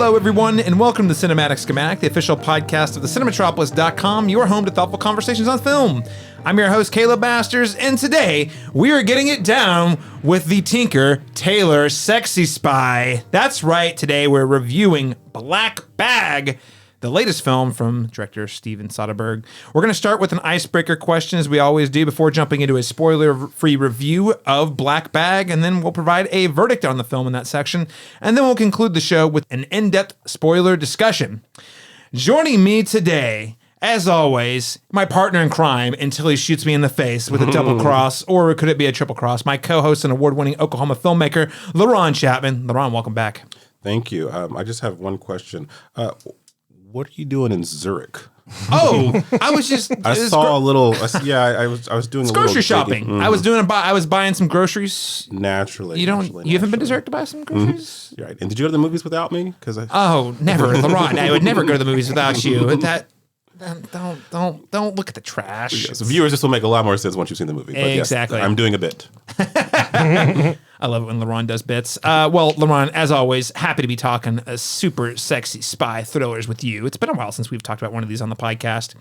Hello, everyone, and welcome to Cinematic Schematic, the official podcast of the Cinematropolis.com, your home to thoughtful conversations on film. I'm your host, Caleb Masters, and today we are getting it down with the Tinker Tailor Sexy Spy. That's right, today we're reviewing Black Bag, the latest film from director Steven Soderbergh. We're going to start with an icebreaker question, as we always do, before jumping into a spoiler-free review of Black Bag, and then we'll provide a verdict on the film in that section, and then we'll conclude the show with an in-depth spoiler discussion. Joining me today, as always, my partner in crime until he shoots me in the face with a double cross, or could it be a triple cross, my co-host and award-winning Oklahoma filmmaker, Laron Chapman. Laron, welcome back. Thank you. I just have one question. What are you doing in Zurich? Oh, I was just. I saw a little. I was doing a little grocery shopping. Mm-hmm. I was buying some groceries. Naturally. You haven't been to Zurich to buy some groceries? Mm-hmm. Right. And did you go to the movies without me? Oh, never, Laron. I would never go to the movies without you. Don't look at the trash. So viewers, this will make a lot more sense once you've seen the movie. But exactly. Yes, I'm doing a bit. I love it when Laron does bits. Well, Laron, as always, happy to be talking super sexy spy thrillers with you. It's been a while since we've talked about one of these on the podcast,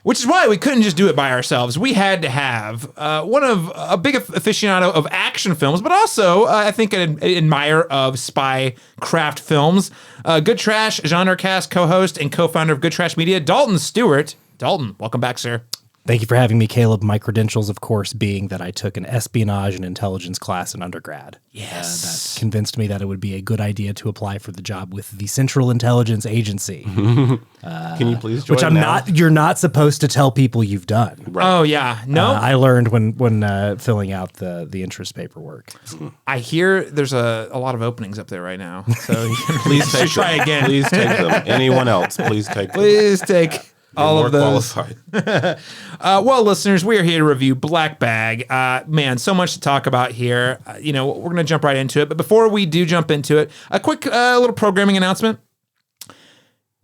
which is why we couldn't just do it by ourselves. We had to have one of a big aficionado of action films, but also I think an admirer of spy craft films. GoodTrash genre cast co-host and co-founder of GoodTrash Media, Dalton Stuart. Dalton, welcome back, sir. Thank you for having me, Caleb. My credentials, of course, being that I took an espionage and intelligence class in undergrad. Yes. That convinced me that it would be a good idea to apply for the job with the Central Intelligence Agency. Can you please join Which you're not supposed to tell people you've done. Right. Oh, yeah. No? I learned when filling out the interest paperwork. I hear there's a lot of openings up there right now. So you can please try again. Please take them. Anyone else, please take them. Please take all of those. Qualified. Well, listeners, we are here to review Black Bag. Man, so much to talk about here. We're going to jump right into it. But before we do jump into it, a quick little programming announcement.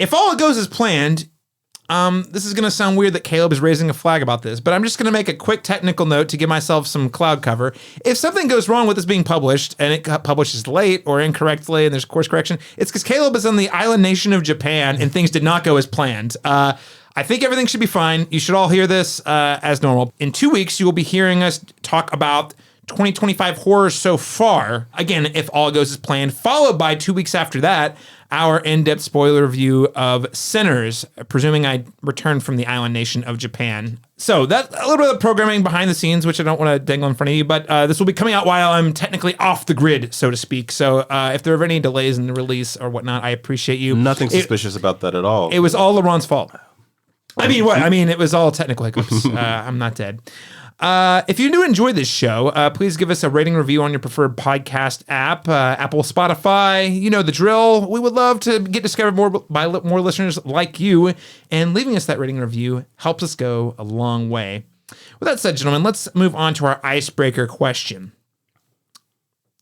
If all goes as planned, this is going to sound weird that Caleb is raising a flag about this, but I'm just going to make a quick technical note to give myself some cloud cover. If something goes wrong with this being published, and it got published late or incorrectly, and there's course correction, it's because Caleb is on the island nation of Japan, and things did not go as planned. I think everything should be fine. You should all hear this as normal. In 2 weeks, you will be hearing us talk about 2025 horror so far. Again, if all goes as planned, followed by 2 weeks after that, our in-depth spoiler review of Sinners, presuming I returned from the island nation of Japan. So that's a little bit of the programming behind the scenes, which I don't want to dangle in front of you, but this will be coming out while I'm technically off the grid, so to speak. So if there are any delays in the release or whatnot, I appreciate you. Nothing suspicious about that at all. It was all Laron's fault. It was all technical hiccups. I'm not dead. If you do enjoy this show, please give us a rating review on your preferred podcast app, Apple, Spotify. You know the drill. We would love to get discovered more by more listeners like you, and leaving us that rating review helps us go a long way. With that said, gentlemen, let's move on to our icebreaker question.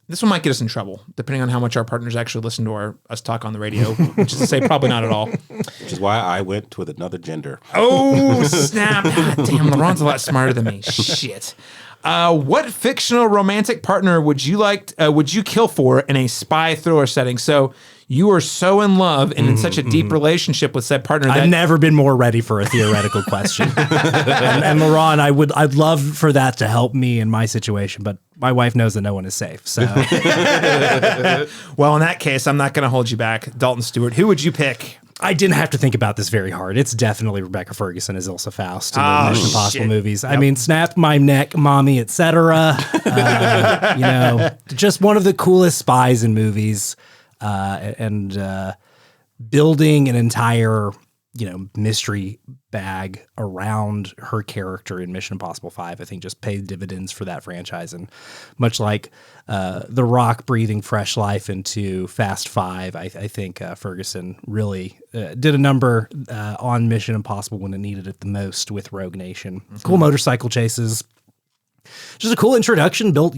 This one might get us in trouble, depending on how much our partners actually listen to us talk on the radio, which is to say probably not at all. Which is why I went with another gender. Oh, snap. God damn, Laron's a lot smarter than me. Shit. What fictional romantic partner would you kill for in a spy thriller setting? So you are so in love and in such a deep relationship with said partner that I've never been more ready for a theoretical question. and Laron, I'd love for that to help me in my situation, but my wife knows that no one is safe. So, well, in that case, I'm not going to hold you back. Dalton Stewart, who would you pick? I didn't have to think about this very hard. It's definitely Rebecca Ferguson as Ilsa Faust in the Mission Impossible movies. Yep. I mean, Snap My Neck, Mommy, etc. Just one of the coolest spies in movies, and building an entire mystery bag around her character in Mission Impossible 5, I think just paid dividends for that franchise. And much like The Rock breathing fresh life into Fast 5, I think Ferguson really did a number on Mission Impossible when it needed it the most with Rogue Nation. Mm-hmm. Cool motorcycle chases. Just a cool introduction, built,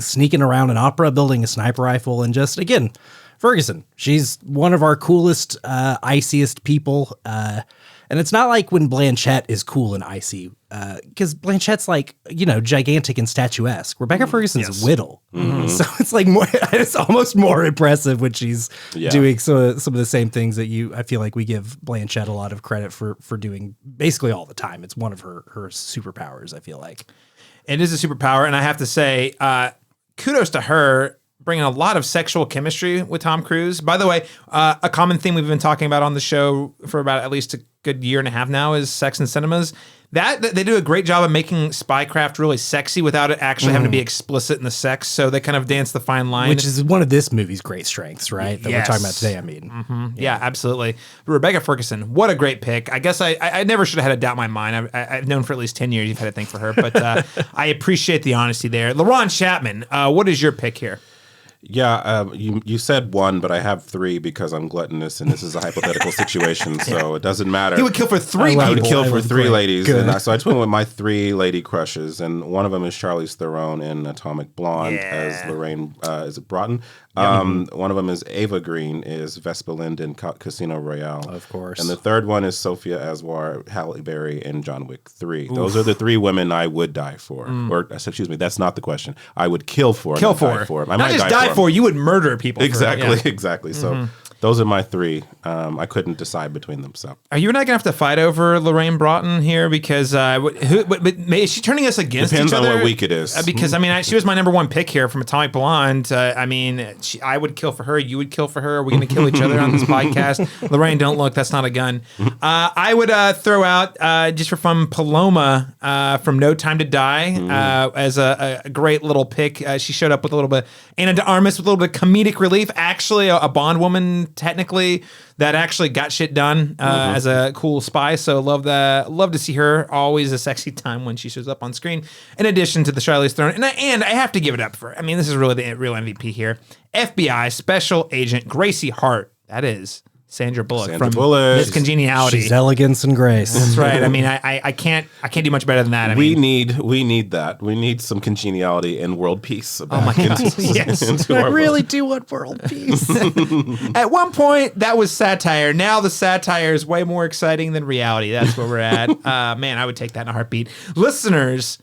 sneaking around an opera, building a sniper rifle, and just, again, Ferguson. She's one of our coolest, iciest people. And it's not like when Blanchett is cool and icy. because Blanchett's like, gigantic and statuesque. Rebecca Ferguson's whittle. So it's like it's almost more impressive when she's doing some of the same things that I feel like we give Blanchett a lot of credit for doing basically all the time. It's one of her superpowers, I feel like. It is a superpower. And I have to say, kudos to her bringing a lot of sexual chemistry with Tom Cruise. By the way, a common theme we've been talking about on the show for about at least a good year and a half now is sex in cinemas. That they do a great job of making spycraft really sexy without it actually having to be explicit in the sex. So they kind of dance the fine line. Which is one of this movie's great strengths, right? That we're talking about today, I mean. Yeah, absolutely. But Rebecca Ferguson, what a great pick. I guess I never should have had a doubt in my mind. I've known for at least 10 years you've had a thing for her. But I appreciate the honesty there. Laron Chapman, what is your pick here? Yeah, you said one, but I have three because I'm gluttonous and this is a hypothetical situation, so it doesn't matter. He would kill for three people. I would kill for three ladies. Good. And so I just went with my three lady crushes, and one of them is Charlize Theron in Atomic Blonde as Lorraine, is it Broughton? One of them is Ava Green, is Vespa Lind in Casino Royale. Of course. And the third one is Sophia Aswar, Halle Berry in John Wick 3. Those are the three women I would die for. Or, excuse me, that's not the question. I would kill for. Kill for. I Not just die for, you would murder people. Exactly. So those are my three. I couldn't decide between them. So are you and I gonna have to fight over Lorraine Broughton here? Because is she turning us against depends each other? on what week it is. Because I mean, she was my number one pick here from Atomic Blonde. I would kill for her. You would kill for her. Are we gonna kill each other on this podcast? Lorraine, don't look. That's not a gun. I would throw out just for fun Paloma from No Time to Die as a great little pick. She showed up with a little bit Ana de Armas with a little bit of comedic relief. Actually, a Bond woman technically that actually got shit done as a cool spy. So love to see her. Always a sexy time when she shows up on screen. In addition to the Charlize Theron, and I have to give it up for. I mean, this is really the real MVP here. FBI Special Agent Gracie Hart. That is Sandra Bullock from Miss Congeniality. She's elegance and grace. That's right. I mean, I can't do much better than that. We need that. We need some congeniality and world peace. Oh my God! Yes, I really do want world peace. At one point, that was satire. Now the satire is way more exciting than reality. That's where we're at. Man, I would take that in a heartbeat. Listeners,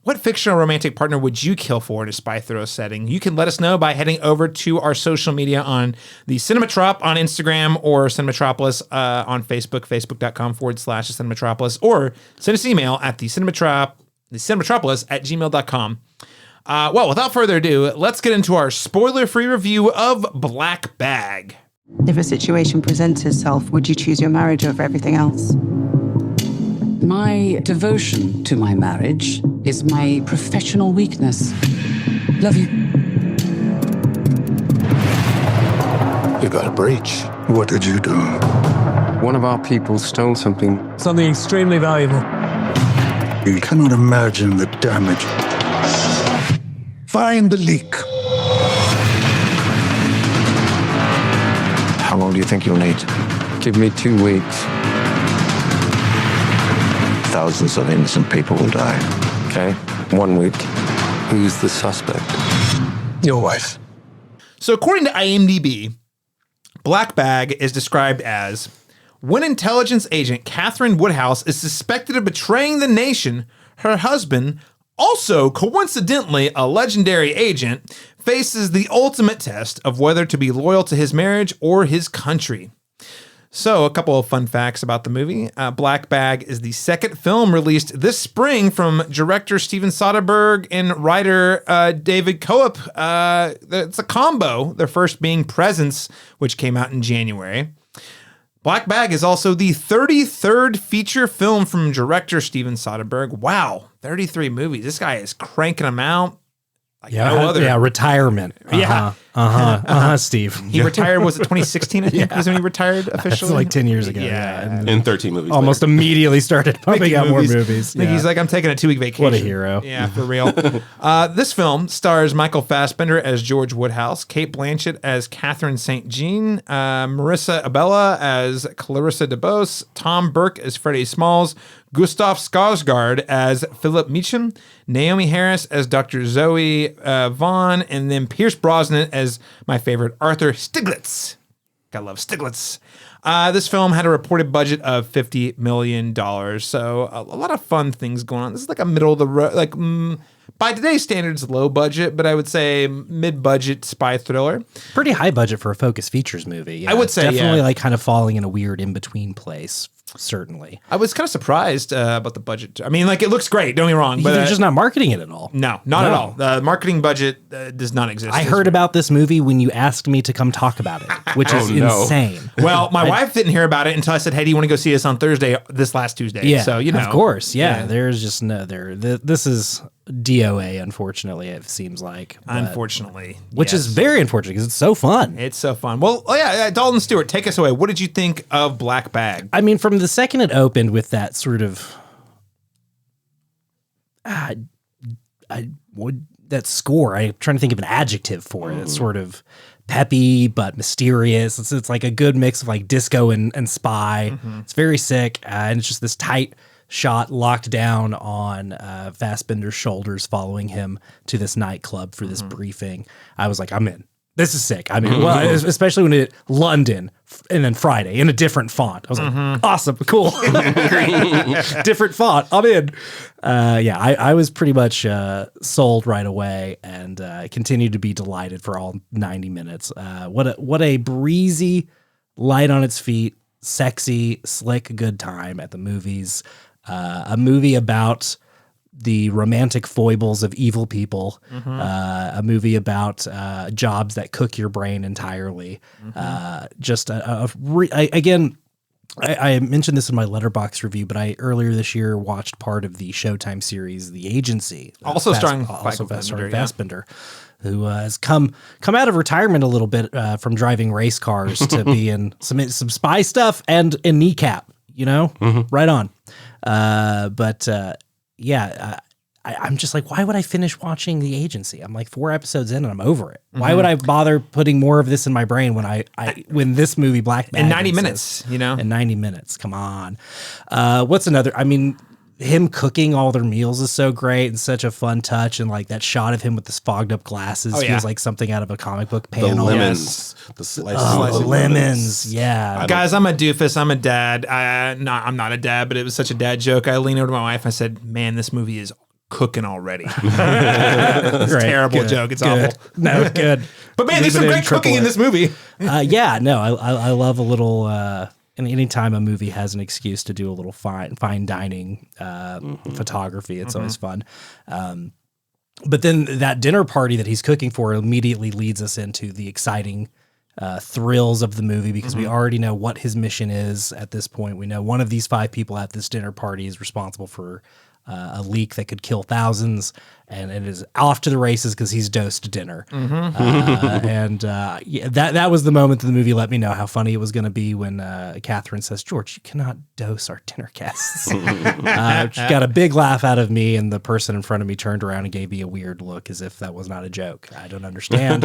what fictional romantic partner would you kill for in a spy thriller setting? You can let us know by heading over to our social media on the Cinematrop on Instagram or Cinematropolis on Facebook, facebook.com/Cinematropolis, or send us an email at Cinematropolis@gmail.com. Well, without further ado, let's get into our spoiler-free review of Black Bag. If a situation presents itself, would you choose your marriage over everything else? My devotion to my marriage is my professional weakness. Love you. You got a breach. What did you do? One of our people stole something. Something extremely valuable. You cannot imagine the damage. Find the leak. How long do you think you'll need? Give me 2 weeks. Thousands of innocent people will die. Okay, 1 week. Who's the suspect? Your wife. So according to IMDb, Black Bag is described as when intelligence agent Catherine Woodhouse is suspected of betraying the nation, her husband, also coincidentally a legendary agent, faces the ultimate test of whether to be loyal to his marriage or his country. So, a couple of fun facts about the movie. Black Bag is the second film released this spring from director Steven Soderbergh and writer David Koepp. It's a combo, their first being Presence, which came out in January. Black Bag is also the 33rd feature film from director Steven Soderbergh. Wow, 33 movies. This guy is cranking them out. Like no other. Yeah, retirement. Steve. He retired, was it 2016, I think, was when he retired officially? That's like 10 years ago. Yeah. in 13 movies. Almost immediately started pumping out more movies. I think he's like, I'm taking a 2-week vacation. What a hero. Yeah, for real. This film stars Michael Fassbender as George Woodhouse, Cate Blanchett as Catherine St. Jean, Marissa Abella as Clarissa DeBose, Tom Burke as Freddie Smalls, Gustav Skarsgård as Philip Meacham, Naomi Harris as Dr. Zoe Vaughn, and then Pierce Brosnan as my favorite, Arthur Stiglitz. Gotta love Stiglitz. This film had a reported budget of $50 million. So a lot of fun things going on. This is like a middle of the road, like by today's standards, low budget, but I would say mid-budget spy thriller. Pretty high budget for a Focus Features movie. Yeah, I would say, definitely yeah. like kind of falling in a weird in-between place. Certainly. I was kind of surprised about the budget. I mean, like, it looks great, don't get me wrong. But They're just not marketing it at all. No, not at all. The marketing budget does not exist. I heard about this movie when you asked me to come talk about it, which is insane. Well, my wife didn't hear about it until I said, hey, do you want to go see us on Thursday, this last Tuesday? Yeah, So, you know. of course. Yeah, there's just no there. This is DOA, unfortunately, it seems like. Unfortunately. Which yes. is very unfortunate because it's so fun. It's so fun. Well, Dalton Stewart, take us away. What did you think of Black Bag? I mean, from the second it opened with that sort of that score, I'm trying to think of an adjective for it. It's sort of peppy but mysterious. It's like a good mix of like disco and spy. It's very sick, and it's just this tight shot locked down on Fassbender's shoulders, following him to this nightclub for this briefing. I was like, I'm in. This is sick. I mean, well, especially when it London and then Friday in a different font. I was like, awesome, cool, different font. I'm in. I was pretty much sold right away, and continued to be delighted for all 90 minutes. What a breezy, light on its feet, sexy, slick, good time at the movies. A movie about the romantic foibles of evil people, a movie about jobs that cook your brain entirely. Just again, I mentioned this in my Letterboxd review, but I earlier this year watched part of the Showtime series, The Agency, Also starring Fassbender, who has come out of retirement a little bit from driving race cars to be in some spy stuff and in Kneecap. Right on. I'm just like, why would I finish watching The Agency? I'm like 4 episodes in and I'm over it. Why would I bother putting more of this in my brain when this movie Black Bag in 90 minutes, in 90 minutes? Come on. What's another? I mean, him cooking all their meals is so great and such a fun touch. And like that shot of him with his fogged up glasses feels like something out of a comic book panel. The lemons, the slices the of lemons. Yeah. Guys, I'm a doofus. I'm a dad. I'm not a dad, but it was such a dad joke. I leaned over to my wife. I said, man, this movie is cooking already. It's a terrible joke. It's awful. No, it's good. But man, there's some great cooking in this movie. I love a little, and anytime a movie has an excuse to do a little fine dining photography, it's always fun. But then that dinner party that he's cooking for immediately leads us into the exciting thrills of the movie, because we already know what his mission is at this point. We know one of these 5 people at this dinner party is responsible for a leak that could kill thousands, and it is off to the races because he's dosed dinner. That was the moment that the movie let me know how funny it was going to be when Catherine says, George, you cannot dose our dinner guests. She got a big laugh out of me, and the person in front of me turned around and gave me a weird look as if that was not a joke. I don't understand.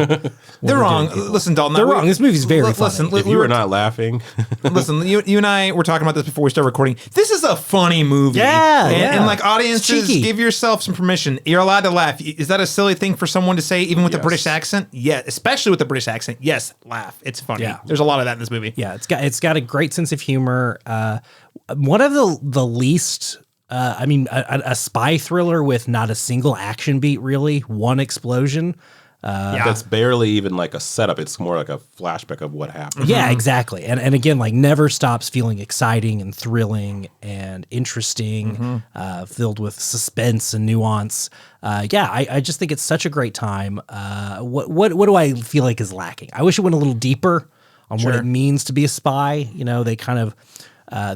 They're wrong. Listen, Dalton. They're wrong. This movie's very funny. Listen, If you were not laughing. Listen, you and I were talking about this before we started recording. This is a funny movie. And like audiences, give yourself some permission. You're allowed to laugh. Is that a silly thing for someone to say, even with a British accent? Yeah, especially with the British accent. Yes, laugh. It's funny. Yeah. There's a lot of that in this movie. Yeah, it's got a great sense of humor. One of the least, a spy thriller with not a single action beat, really. One explosion. That's barely even like a setup. It's more like a flashback of what happened. Yeah, exactly. And again, like never stops feeling exciting and thrilling and interesting, filled with suspense and nuance. I just think it's such a great time. What do I feel like is lacking? I wish it went a little deeper on what it means to be a spy. They kind of,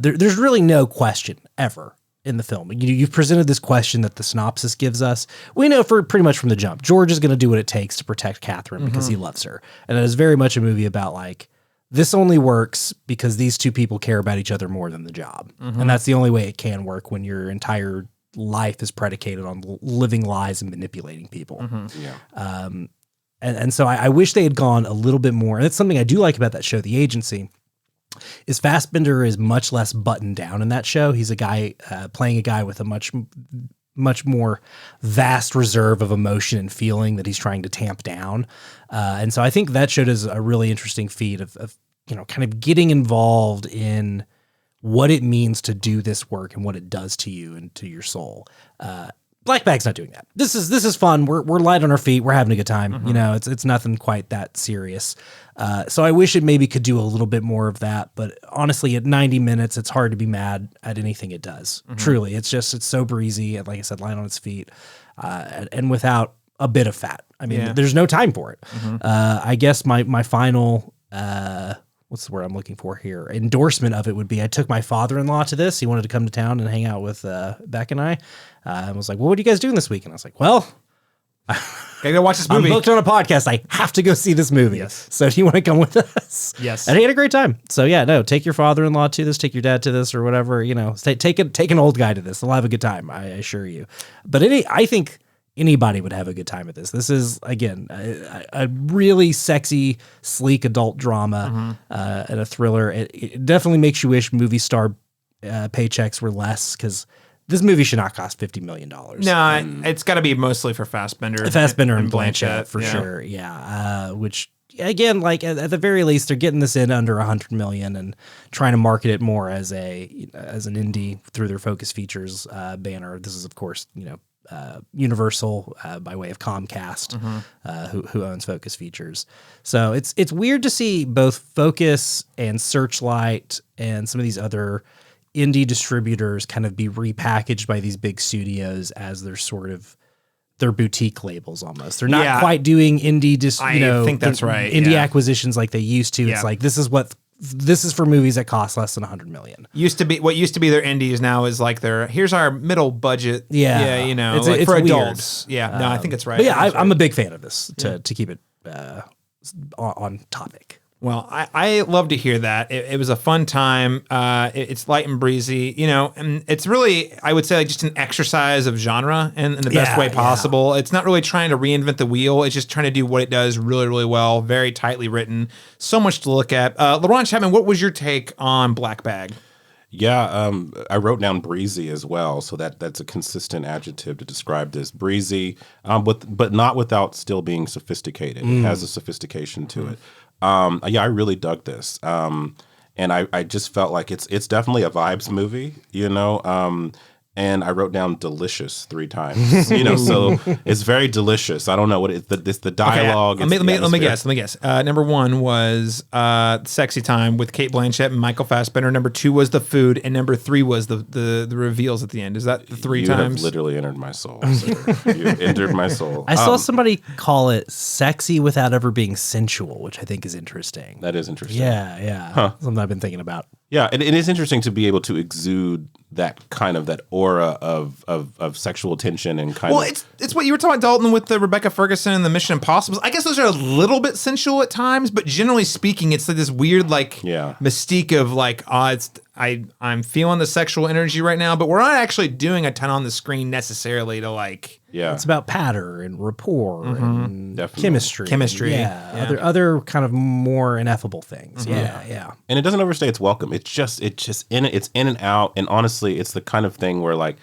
there's really no question ever in the film. You've presented this question that the synopsis gives us. We know pretty much from the jump, George is going to do what it takes to protect Catherine because he loves her. And it is very much a movie about like, this only works because these 2 people care about each other more than the job. And that's the only way it can work when your entire life is predicated on living lies and manipulating people. And so I wish they had gone a little bit more. And that's something I do like about that show, The Agency, is Fassbender is much less buttoned down in that show. He's a guy playing a guy with a much more vast reserve of emotion and feeling that he's trying to tamp down. And so I think that show does a really interesting feat of kind of getting involved in what it means to do this work and what it does to you and to your soul. Black Bag's not doing that. This is fun. We're light on our feet. We're having a good time. It's nothing quite that serious. So I wish it maybe could do a little bit more of that. But honestly, at 90 minutes, it's hard to be mad at anything it does. Truly, it's so breezy and, like I said, light on its feet, and without a bit of fat. I mean, there's no time for it. I guess my final. What's the word I'm looking for here? Endorsement of it would be, I took my father-in-law to this. He wanted to come to town and hang out with Beck and I. And was like, well, what are you guys doing this week? And I was like, well, gotta go watch this movie. I'm booked on a podcast. I have to go see this movie. Yes. So do you want to come with us? Yes. And he had a great time. So yeah, no, take your father-in-law to this, take your dad to this or whatever, take an old guy to this. They'll have a good time. I assure you. But I think anybody would have a good time at this. This is, again, a really sexy, sleek adult drama and a thriller. It definitely makes you wish movie star paychecks were less, because this movie should not cost $50 million. No, it's got to be mostly for Fassbender. And Blanchett, for sure. Yeah. Which, again, like at the very least, they're getting this in under $100 million and trying to market it more as an indie through their Focus Features banner. This is, of course, Universal by way of Comcast, who owns Focus Features. So it's weird to see both Focus and Searchlight and some of these other indie distributors kind of be repackaged by these big studios as their sort of their boutique labels almost. They're not quite doing indie I think that's right. Indie acquisitions like they used to. It's like this is for movies that cost less than $100 million. What used to be their indies now is like here's our middle budget. It's for adults. Weird. Yeah, no, I think it's right. But yeah, I'm a big fan of this to keep it on topic. Well, I love to hear that. It was a fun time. It's light and breezy, and it's really, I would say, like just an exercise of genre in the best way possible. It's not really trying to reinvent the wheel. It's just trying to do what it does really, really well. Very tightly written. So much to look at. Laron, Chapman, what was your take on Black Bag? Yeah, I wrote down breezy as well, so that's a consistent adjective to describe this. Breezy, but not without still being sophisticated. It has a sophistication to it. I really dug this, and I just felt like it's definitely a vibes movie, and I wrote down delicious 3 times, so it's very delicious. I don't know what it's the dialogue. Okay, let me guess. Number 1 was sexy time with Cate Blanchett and Michael Fassbender. Number 2 was the food, and number 3 was the reveals at the end. Is that the 3 times? You have literally entered my soul, sir. You entered my soul. I saw somebody call it sexy without ever being sensual, which I think is interesting. That is interesting. Yeah. Huh. Something I've been thinking about. Yeah, and it is interesting to be able to exude that kind of that aura of sexual tension and kind of. Well, it's what you were talking about, Dalton, with the Rebecca Ferguson and the Mission Impossible. I guess those are a little bit sensual at times, but generally speaking, it's like this weird mystique of like, I'm feeling the sexual energy right now, but we're not actually doing a ton on the screen necessarily to like. Yeah, it's about patter and rapport and Definitely. chemistry. Yeah. Other kind of more ineffable things. Yeah. And it doesn't overstay its welcome. It's just it's in and out. And honestly, it's the kind of thing where like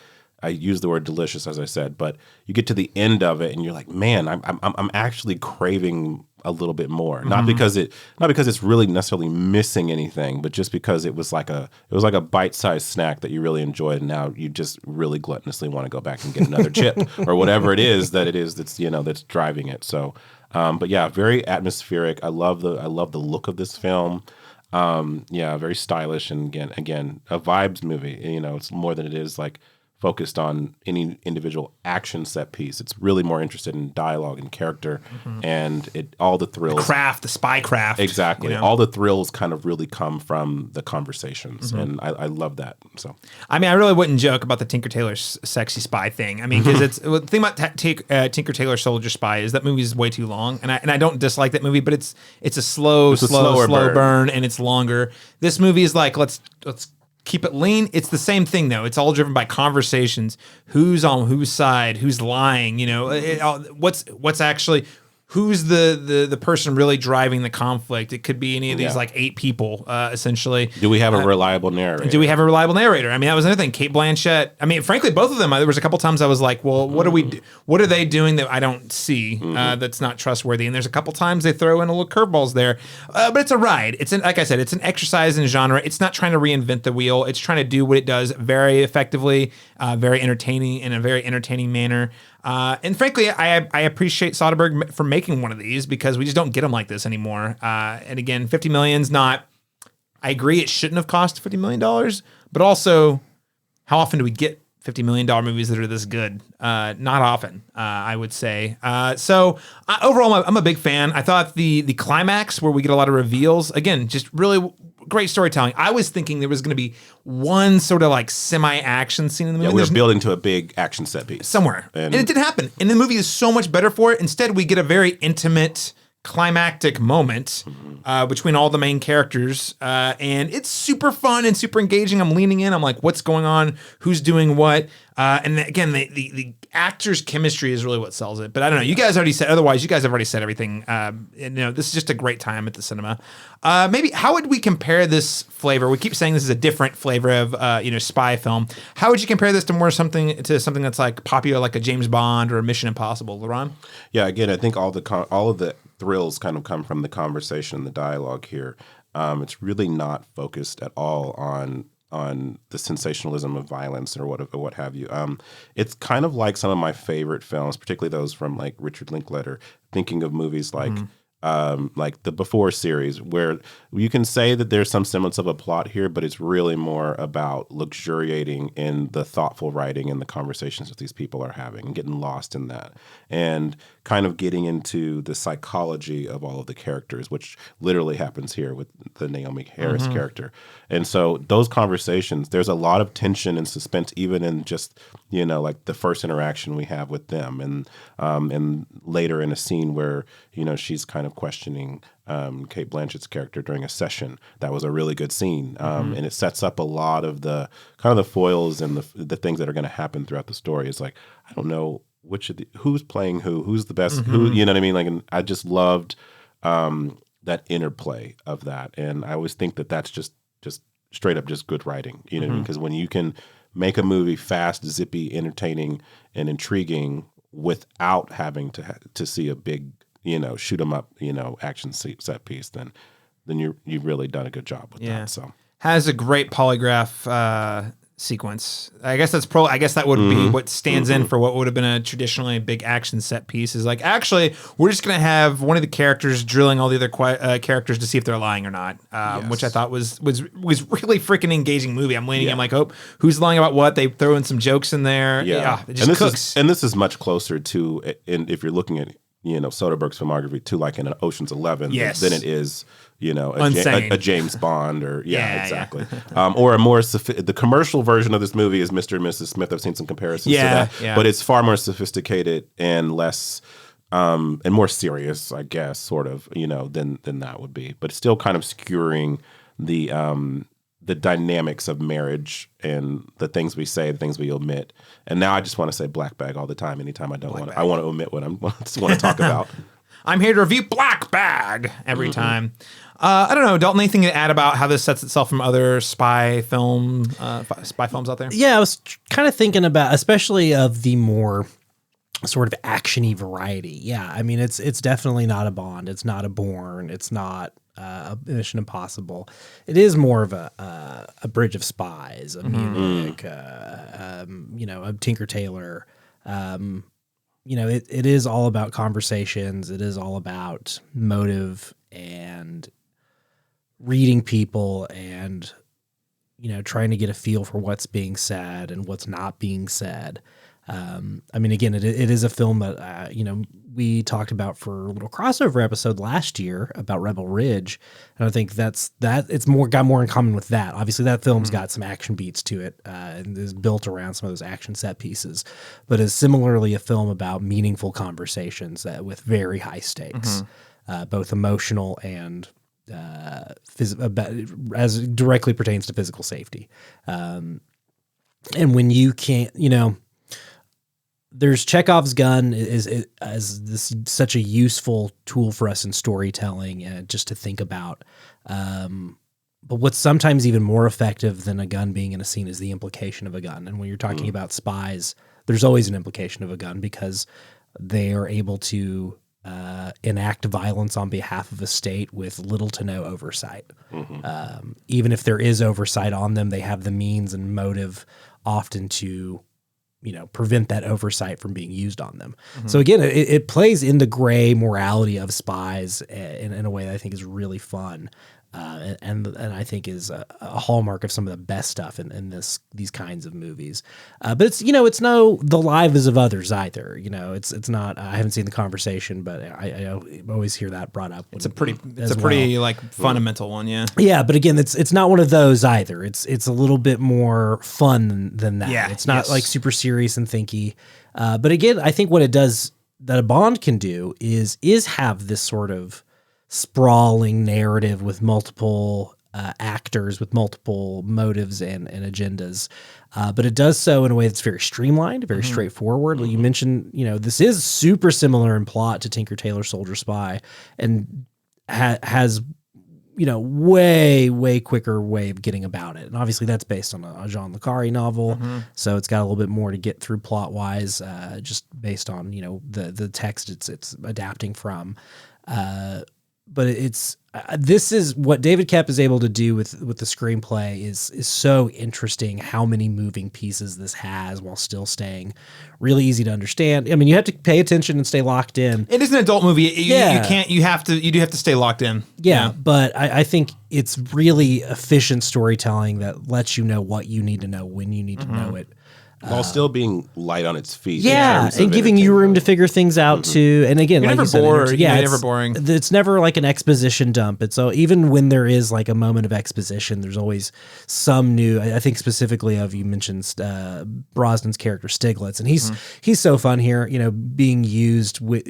I use the word delicious as I said, but you get to the end of it and you're like, man, I'm actually craving a little bit more. Not because it's really necessarily missing anything, but just because it was like a bite-sized snack that you really enjoyed, and now you just really gluttonously want to go back and get another chip or whatever it is that's driving it. So but yeah, very atmospheric. I love the look of this film. Very stylish, and again a vibes movie. It's more than it is like focused on any individual action set piece. It's really more interested in dialogue and character, and all the thrills, the spy craft. Exactly. All the thrills kind of really come from the conversations, and I love that. So, I mean, I really wouldn't joke about the Tinker Tailor sexy spy thing. I mean, because the thing about Tinker Tailor Soldier Spy is that movie is way too long, and I don't dislike that movie, but it's a slow burn, and it's longer. This movie is like let's keep it lean. It's the same thing though. It's all driven by conversations. Who's on whose side? Who's lying? What's actually who's the person really driving the conflict. It could be any of these like 8 people, essentially. Do we have a reliable narrator? Do we have a reliable narrator? I mean, that was another thing. Kate Blanchett. I mean, frankly, both of them. There was a couple times I was like, well, what are they doing that I don't see that's not trustworthy? And there's a couple times they throw in a little curveballs there, but it's a ride. Like I said, it's an exercise in genre. It's not trying to reinvent the wheel. It's trying to do what it does very effectively, very entertaining in a very entertaining manner. And frankly, I appreciate Soderbergh for making one of these because we just don't get them like this anymore. And again, $50 million's not. I agree, it shouldn't have cost $50 million, but also, how often do we get $50 million movies that are this good? Not often, I would say. So overall, I'm a big fan. I thought the climax where we get a lot of reveals, again, just really great storytelling. I was thinking there was going to be one sort of like semi-action scene in the movie. Yeah, we were building to a big action set piece. Somewhere. And it didn't happen. And the movie is so much better for it. Instead, we get a very intimate, climactic moment between all the main characters. And it's super fun and super engaging. I'm leaning in. I'm like, what's going on? Who's doing what? And again, the actors' chemistry is really what sells it. But I don't know. You guys already said, otherwise, you guys have already said everything. And, this is just a great time at the cinema. Maybe how would we compare this flavor? We keep saying this is a different flavor of, spy film. How would you compare this to something that's like popular, like a James Bond or a Mission Impossible, Laron? Yeah, again, I think all of the thrills kind of come from the conversation, the dialogue here. It's really not focused at all on the sensationalism of violence or what have you. It's kind of like some of my favorite films, particularly those from like Richard Linklater, thinking of movies like the Before series, where you can say that there's some semblance of a plot here, but it's really more about luxuriating in the thoughtful writing and the conversations that these people are having and getting lost in that and kind of getting into the psychology of all of the characters, which literally happens here with the Naomi Harris character. And so those conversations, there's a lot of tension and suspense, even in just, like the first interaction we have with them. And later in a scene where, she's kind of questioning Kate Blanchett's character during a session. That was a really good scene. And it sets up a lot of the kind of the foils and the things that are going to happen throughout the story. It's like, I don't know who's playing who's the best, who, you know what I mean? Like, and I just loved that interplay of that. And I always think that that's just straight up just good writing, you know what I mean? Because when you can make a movie fast, zippy, entertaining, and intriguing without having to see a big, shoot 'em up, action set piece, then you've really done a good job with that. So has a great polygraph sequence. I guess that would be what stands in for what would have been a traditionally big action set piece. Is like, actually, we're just gonna have one of the characters drilling all the other characters to see if they're lying or not, which I thought was really freaking engaging movie. I'm leaning. I'm like, oh, who's lying about what? They throw in some jokes in there. It just cooks. This is much closer to, and if you're looking at Soderbergh's filmography to like an Ocean's 11 than it is, a James Bond or exactly. Or a more the commercial version of this movie is Mr. and Mrs. Smith. I've seen some comparisons to that, but it's far more sophisticated and less and more serious, I guess, sort of, than that would be. But it's still kind of skewering the dynamics of marriage and the things we say, the things we omit. And now I just want to say black bag all the time. Anytime I want to omit what I just want to talk about. I'm here to review Black Bag every time. I don't know, Dalton, anything to add about how this sets itself from other spy films out there? Yeah, I was kind of thinking about, especially of the more sort of action-y variety. Yeah, I mean, it's definitely not a Bond. It's not a Bourne. It's not a Mission Impossible. It is more of a Bridge of Spies, a Munich, a Tinker Tailor. It is all about conversations. It is all about motive and reading people and, trying to get a feel for what's being said and what's not being said. I mean, again, it is a film that, we talked about for a little crossover episode last year about Rebel Ridge. And I think it's got more in common with that. Obviously that film's got some action beats to it, and is built around some of those action set pieces, but is similarly a film about meaningful conversations with very high stakes, both emotional and, as it directly pertains to physical safety. And when you can't, there's Chekhov's gun is as this such a useful tool for us in storytelling, just to think about. But what's sometimes even more effective than a gun being in a scene is the implication of a gun. And when you're talking about spies, there's always an implication of a gun because they are able to enact violence on behalf of a state with little to no oversight. Even if there is oversight on them, they have the means and motive often to, prevent that oversight from being used on them. So again, it plays in the gray morality of spies in a way that I think is really fun. And I think is a hallmark of some of the best stuff in these kinds of movies. But it's no The Lives of Others either. It's not. I haven't seen The Conversation, but I always hear that brought up. It's a pretty like fundamental one, yeah. Yeah, but again, it's not one of those either. It's a little bit more fun than that. Yeah, it's not like super serious and thinky. But again, I think what it does that a Bond can do is have this sort of sprawling narrative with multiple actors with multiple motives and agendas, but it does so in a way that's very streamlined, very straightforward. You mentioned, this is super similar in plot to Tinker Tailor Soldier Spy, and has way quicker way of getting about it. And obviously that's based on a Jean Le Carre novel, so it's got a little bit more to get through plot wise, just based on the text it's adapting from. But this is what David Koepp is able to do with the screenplay is so interesting. How many moving pieces this has while still staying really easy to understand. I mean, you have to pay attention and stay locked in. It is an adult movie. You do have to stay locked in. Yeah. But I think it's really efficient storytelling that lets you know what you need to know when you need to know it. While still being light on its feet. Yeah, and giving you room to figure things out too. And again, you're like never you said, bored. Yeah, it's never boring. It's never like an exposition dump. It's even when there is like a moment of exposition, there's always some new. I think specifically you mentioned Brosnan's character Stiglitz, and he's so fun here. Being used with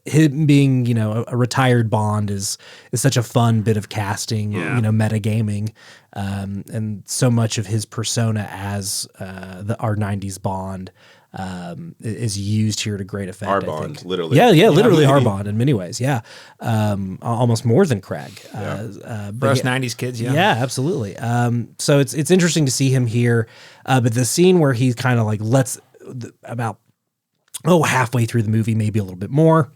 him being a retired Bond is such a fun bit of casting. Metagaming. And so much of his persona as our 90s Bond is used here to great effect. Our I Bond, think. literally. Yeah, literally our Bond in many ways. Yeah, almost more than Craig. For us 90s kids, yeah, absolutely. So it's interesting to see him here, but the scene where he kind of like lets about halfway through the movie, maybe a little bit more.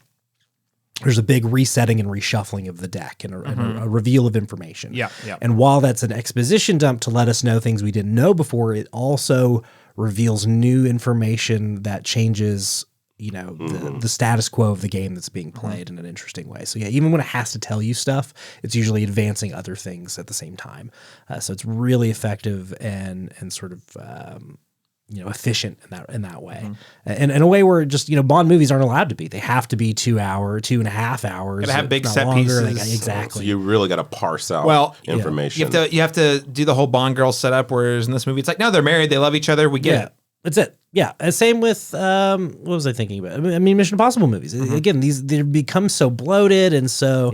There's a big resetting and reshuffling of the deck and a reveal of information. Yeah. And while that's an exposition dump to let us know things we didn't know before, it also reveals new information that changes, the status quo of the game that's being played in an interesting way. So yeah, even when it has to tell you stuff, it's usually advancing other things at the same time. So it's really effective and sort of efficient in that way, and in a way where just Bond movies aren't allowed to be. They have to be 2 2.5 hours. Gotta have big set pieces. Exactly. So you really got to parse out information. You have to do the whole Bond girl setup. Whereas in this movie, it's like, no, they're married, they love each other, we get it. That's it. Yeah. Same with what was I thinking about? I mean, Mission Impossible movies. Again, they become so bloated, and so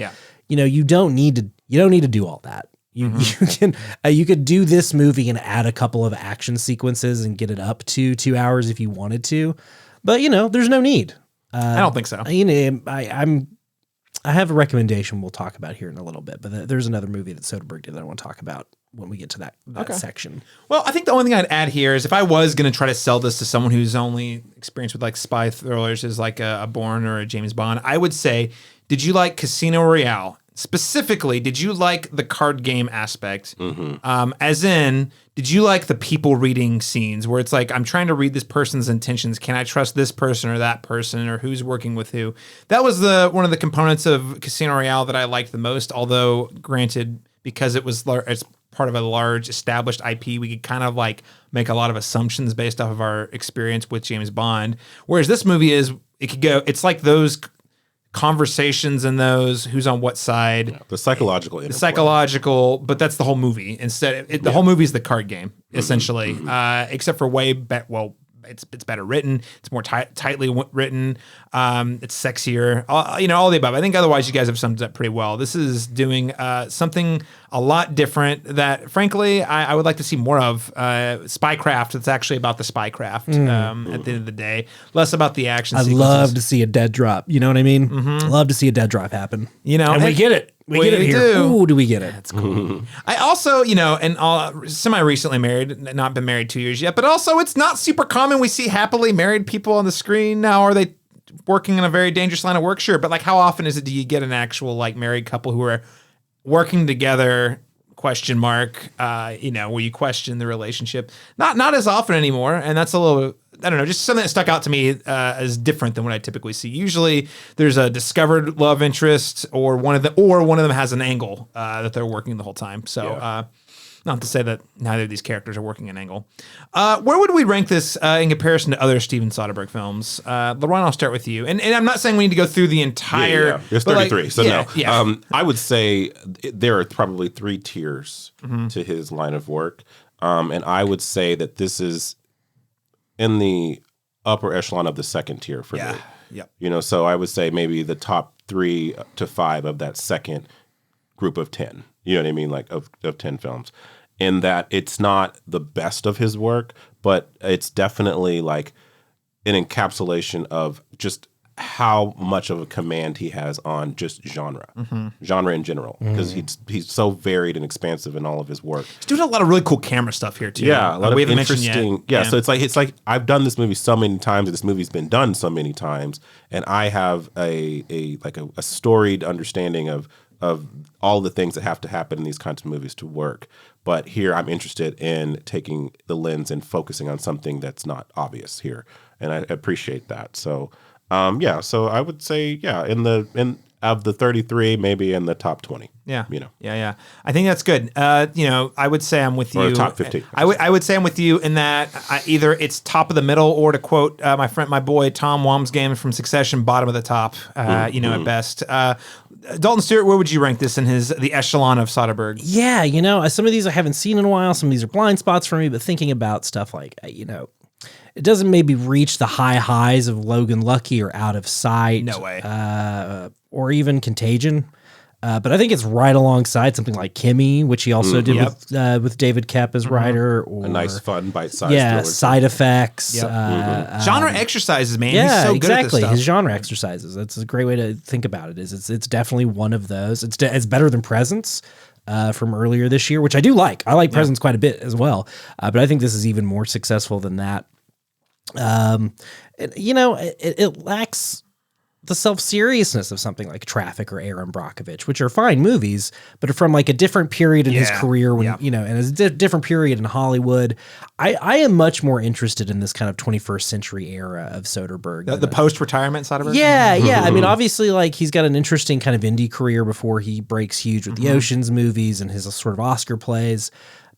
you don't need to do all that. You could do this movie and add a couple of action sequences and get it up to 2 hours if you wanted to, but there's no need. I don't think so. I have a recommendation we'll talk about here in a little bit, but there's another movie that Soderbergh did that I want to talk about when we get to that section. Well, I think the only thing I'd add here is if I was going to try to sell this to someone who's only experienced with like spy thrillers as like a Bourne or a James Bond, I would say, did you like Casino Royale? Specifically, did you like the card game aspect? As in, did you like the people reading scenes where it's like, I'm trying to read this person's intentions. Can I trust this person or that person or who's working with who? That was one of the components of Casino Royale that I liked the most. Although, granted, because it's part of a large established IP, we could kind of like make a lot of assumptions based off of our experience with James Bond. Whereas this movie it's like those conversations and those who's on what side, the psychological but that's the whole movie. Instead, the whole movie is the card game essentially, except for way back it's better written. It's more tightly written. It's sexier. All the above. I think otherwise you guys have summed it up pretty well. This is doing something a lot different that, frankly, I would like to see more of. Spycraft. It's actually about the spycraft at the end of the day. Less about the action sequences. I'd love to see a dead drop. You know what I mean? Love to see a dead drop happen. And we get it. We get it here. Ooh, do we get it? That's cool. I also, semi-recently married, not been married 2 years yet, but also it's not super common we see happily married people on the screen. Now, are they working in a very dangerous line of work? Sure. But like, how often do you get an actual like married couple who are working together, ? Where you question the relationship? Not as often anymore. And that's a little, I don't know, just something that stuck out to me as different than what I typically see. Usually there's a discovered love interest or one of them has an angle that they're working the whole time. So not to say that neither of these characters are working an angle. Where would we rank this in comparison to other Steven Soderbergh films? Laron, I'll start with you. And I'm not saying we need to go through the entire... Yeah. There's 33, no. Yeah. I would say there are probably 3 tiers to his line of work. And I would say that this is in the upper echelon of the second tier for me. Yep. So I would say maybe the top 3 to 5 of that second group of 10. You know what I mean? Like of 10 films. In that it's not the best of his work, but it's definitely like an encapsulation of just how much of a command he has on just genre in general, because he's so varied and expansive in all of his work. He's doing a lot of really cool camera stuff here too. Yeah, a lot of we haven't mentioned yet. Yeah, so it's like I've done this movie so many times, and this movie's been done so many times, and I have a storied understanding of all the things that have to happen in these kinds of movies to work. But here I'm interested in taking the lens and focusing on something that's not obvious here. And I appreciate that. So, so I would say, of the 33, maybe in the top 20. Yeah. Yeah. I think that's good. I would say I'm with you. Or top 15. I would say I'm with you in that either it's top of the middle, or to quote my boy Tom Wamsgame from Succession, bottom of the top, at best. Dalton, Stuart, where would you rank this in the echelon of Soderbergh? Yeah, some of these I haven't seen in a while. Some of these are blind spots for me, but thinking about stuff like, it doesn't maybe reach the high highs of Logan Lucky or Out of Sight. No way. Or even Contagion. But I think it's right alongside something like Kimmy, which he also did with David Koepp as writer. Or, a nice, fun, bite-sized Side Effects. Genre exercises, man. Yeah, he's so exactly. good at this stuff. His genre exercises. That's a great way to think about it. It's definitely one of those. It's better than Presence from earlier this year, which I do like. I like Presence quite a bit as well. But I think this is even more successful than that. It lacks the self-seriousness of something like Traffic or Aaron Brockovich, which are fine movies, but are from like a different period in his career when, and it's a different period in Hollywood. I am much more interested in this kind of 21st century era of Soderbergh. The post-retirement Soderbergh? Yeah. I mean, obviously, like, he's got an interesting kind of indie career before he breaks huge with the Oceans movies and his sort of Oscar plays.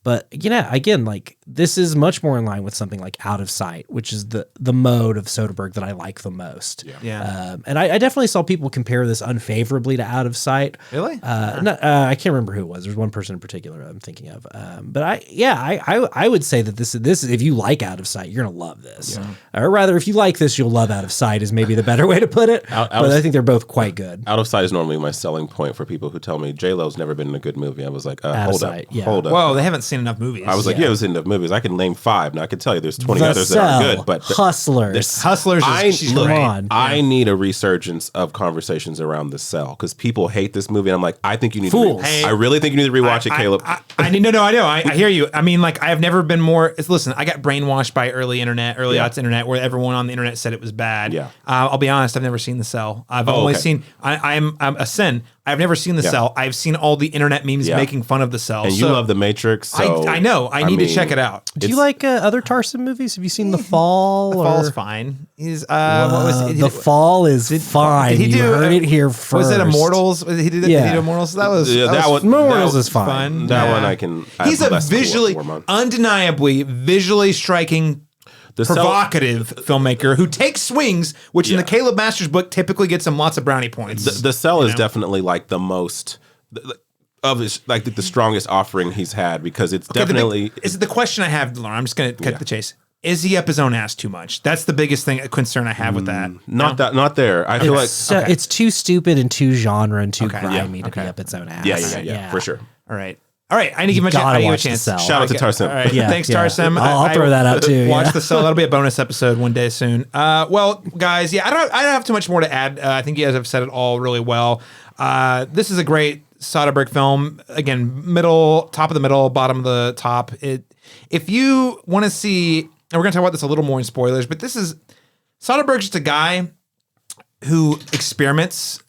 But, again, like, this is much more in line with something like Out of Sight, which is the mode of Soderbergh that I like the most. And I definitely saw people compare this unfavorably to Out of Sight. Really? I can't remember who it was. There's one person in particular I'm thinking of. But I would say that this if you like Out of Sight, you're going to love this. Or rather, if you like this, you'll love Out of Sight is maybe the better way to put it. But I think they're both quite good. Out of Sight is normally my selling point for people who tell me J-Lo's never been in a good movie. I was like, hold up. Whoa, they haven't seen enough movies. I was like, it was enough movies. I can name 5. Now I can tell you there's 20 others that are good, but Hustlers. I need a resurgence of conversations around The Cell because people hate this movie, and I'm like, I think you need to. I really think you need to rewatch it, Caleb. I know. I hear you. I mean, like, I have never been more. Listen, I got brainwashed by early aughts internet, where everyone on the internet said it was bad. Yeah. I'll be honest, I've never seen The Cell. I've only seen. I'm a sin. I've never seen The Cell. I've seen all the internet memes making fun of The Cell. And you love The Matrix. So I know. I need to check it out. Do you like other Tarzan movies? Have you seen The Fall? The Fall's fine. What was it? The Fall is fine. Did he do? You heard it here first. Was it Immortals? He did Immortals. That was Immortals is fine. That one I can. He's a undeniably visually striking, provocative filmmaker who takes swings, which in the Caleb Masters book typically gets him lots of brownie points. The Cell is definitely like the most of his, like the strongest offering he's had, because it's definitely. Is it the question I have, Laron? I'm just going to cut the chase. is he up his own ass too much? That's the biggest concern I have with that. Not there. I feel like it's too stupid and too genre and too grimy to be up its own ass. Yeah, for sure. All right. I need to give you a chance. Shout out to Tarsem. All right. Thanks, Tarsem. I'll throw that out too. Watch The Cell. That'll be a bonus episode one day soon. Well, guys, I don't have too much more to add. I think you guys have said it all really well. This is a great Soderbergh film. Again, top of the middle, bottom of the top. If you want to see, and we're going to talk about this a little more in spoilers, but this is Soderbergh's just a guy who experiments.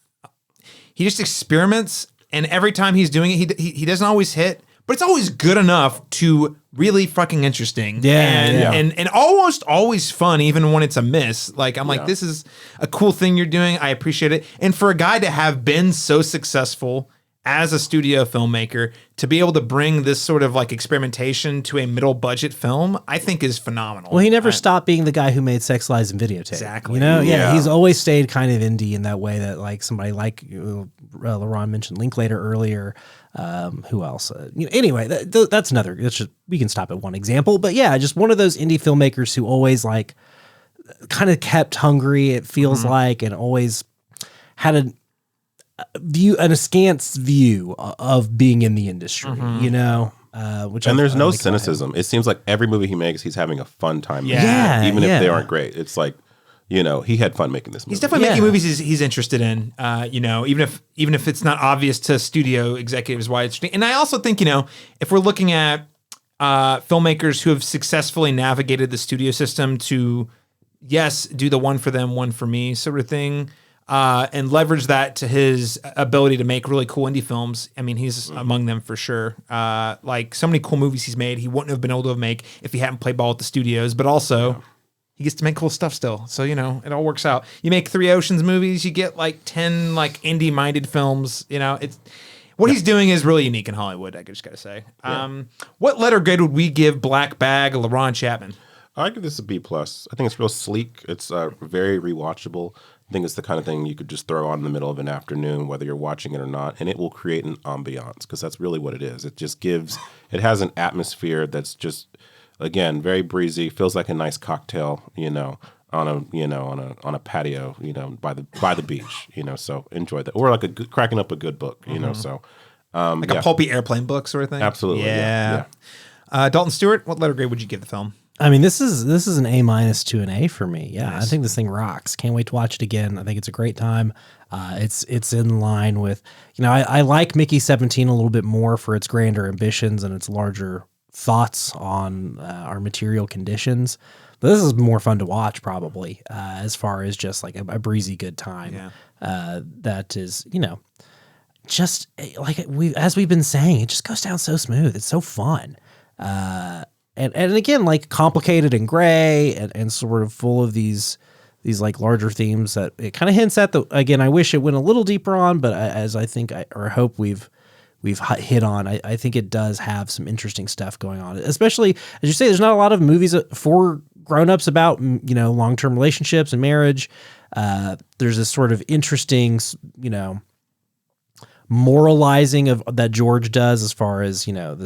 He just experiments, and every time he's doing it, he doesn't always hit, but it's always good enough to really fucking interesting. And almost always fun, even when it's a miss. Like, I'm like, this is a cool thing you're doing. I appreciate it. And for a guy to have been so successful as a studio filmmaker, to be able to bring this sort of like experimentation to a middle budget film, I think is phenomenal. Well, he never stopped being the guy who made Sex, Lies, and Videotape. Exactly. You know, he's always stayed kind of indie in that way that like somebody like Laron mentioned Linklater earlier. Who else? Anyway, that's another. We can stop at one example, but yeah, just one of those indie filmmakers who always like kind of kept hungry. It feels like, and always had an askance view of being in the industry, you know, which there's no cynicism. It seems like every movie he makes, he's having a fun time. Even if they aren't great. It's like, you know, he had fun making this movie. He's definitely making movies he's interested in, you know, even if it's not obvious to studio executives why it's interesting. And I also think, you know, if we're looking at filmmakers who have successfully navigated the studio system to, yes, do the one for them, one for me sort of thing, and leverage that to his ability to make really cool indie films. I mean, he's among them for sure. Like so many cool movies he's made, he wouldn't have been able to make if he hadn't played ball at the studios, but also he gets to make cool stuff still. So, you know, it all works out. You make 3 Oceans movies, you get like 10 like indie minded films, you know, what he's doing is really unique in Hollywood, I just got to say. What letter grade would we give Black Bag, Laron Chapman? I give this a B+. I think it's real sleek. It's very rewatchable. I think it's the kind of thing you could just throw on in the middle of an afternoon, whether you're watching it or not, and it will create an ambiance because that's really what it is. It just it has an atmosphere that's just, again, very breezy. Feels like a nice cocktail, you know, on a patio, you know, by the beach, you know. So enjoy that, or like cracking up a good book, you know. So like a pulpy airplane book sort of thing. Absolutely, yeah. Dalton Stewart, what letter grade would you give the film? I mean, this is an A- to an A for me. Yeah, nice. I think this thing rocks. Can't wait to watch it again. I think it's a great time. It's in line with, you know, I like Mickey 17 a little bit more for its grander ambitions and its larger thoughts on our material conditions. But this is more fun to watch probably as far as just like a breezy good time. Yeah. That is, you know, just like as we've been saying, it just goes down so smooth. It's so fun. And again, like complicated and gray and sort of full of these like larger themes that it kind of hints at. Again, I wish it went a little deeper on, but as I think or hope we've hit on, I think it does have some interesting stuff going on. Especially, as you say, there's not a lot of movies for grown-ups about, you know, long-term relationships and marriage. There's this sort of interesting, you know, moralizing of that George does as far as, you know,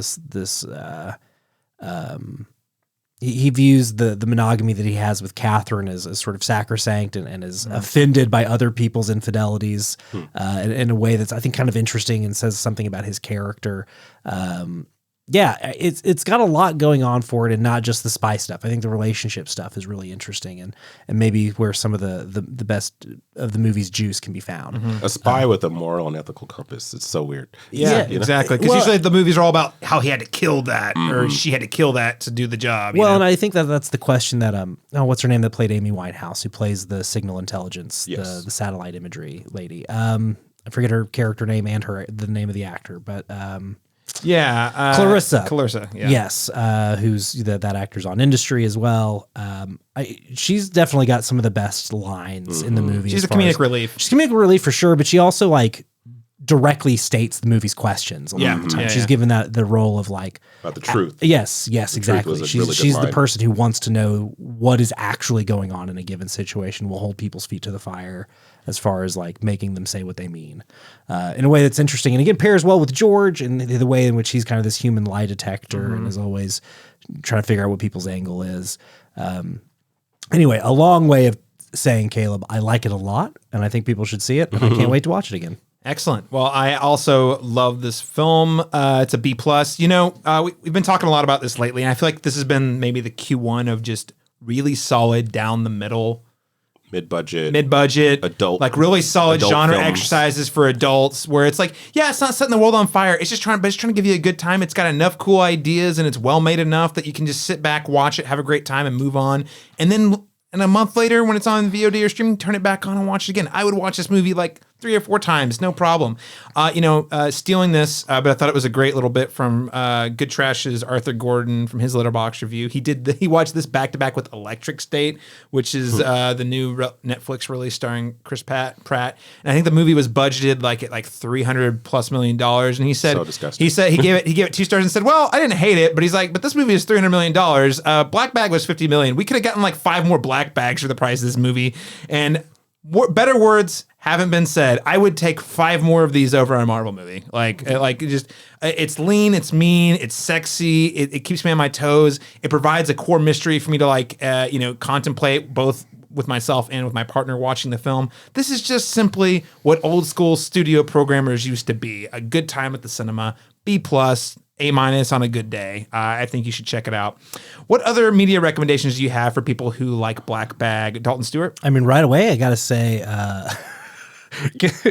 he views the monogamy that he has with Catherine as sort of sacrosanct and is offended by other people's infidelities in a way that's, I think, kind of interesting and says something about his character. It's got a lot going on for it and not just the spy stuff. I think the relationship stuff is really interesting and maybe where some of the best of the movie's juice can be found. A spy with a moral and ethical compass. It's so weird. Yeah, exactly. Because usually the movies are all about how he had to kill that or she had to kill that to do the job. Well, and I think that's the question that, what's her name that played Amy Winehouse, who plays the signal intelligence, the satellite imagery lady. I forget her character name and the name of the actor, but... Clarissa. Yeah. Yes. Who's that actor's on Industry as well. She's definitely got some of the best lines in the movie. She's a comedic relief. She's comedic relief for sure, but she also like directly states the movie's questions a lot of the time. She's given that the role of like about the truth. Yes, exactly. Truth was a She's really good she's the line. person who wants to know what is actually going on in a given situation. Will hold people's feet to the fire as far as like making them say what they mean in a way that's interesting, and again pairs well with George and the way in which he's kind of this human lie detector and is always trying to figure out what people's angle is. Anyway, a long way of saying, Caleb, I like it a lot, and I think people should see it, and I can't wait to watch it again. Excellent. Well, I also love this film. It's a B+. You know, we've been talking a lot about this lately, and I feel like this has been maybe the Q1 of just really solid down the middle, Mid-budget, adult, like really solid adult genre films. exercises for adults where it's like, yeah, it's not setting the world on fire. It's just trying to give you a good time. It's got enough cool ideas and it's well made enough that you can just sit back, watch it, have a great time and move on. And then a month later when it's on VOD or streaming, turn it back on and watch it again. I would watch this movie like 3 or 4 times, no problem. Stealing this, but I thought it was a great little bit from GoodTrash's Arthur Gordon from his Letterboxd review. He watched this back to back with Electric State, which is the new Netflix release starring Chris Pratt. And I think the movie was budgeted at $300+ million. And he said, So disgusting. he gave it 2 stars and said, well, I didn't hate it, but he's like, but this movie is $300 million. Black Bag was $50 million. We could have gotten like 5 more Black Bags for the price of this movie. And better words haven't been said. I would take 5 more of these over a Marvel movie. It's lean, it's mean, it's sexy. It keeps me on my toes. It provides a core mystery for me to contemplate both with myself and with my partner watching the film. This is just simply what old school studio programmers used to be. A good time at the cinema. B+, A- on a good day. I think you should check it out. What other media recommendations do you have for people who like Black Bag? Dalton Stewart? I mean, right away, I got to say,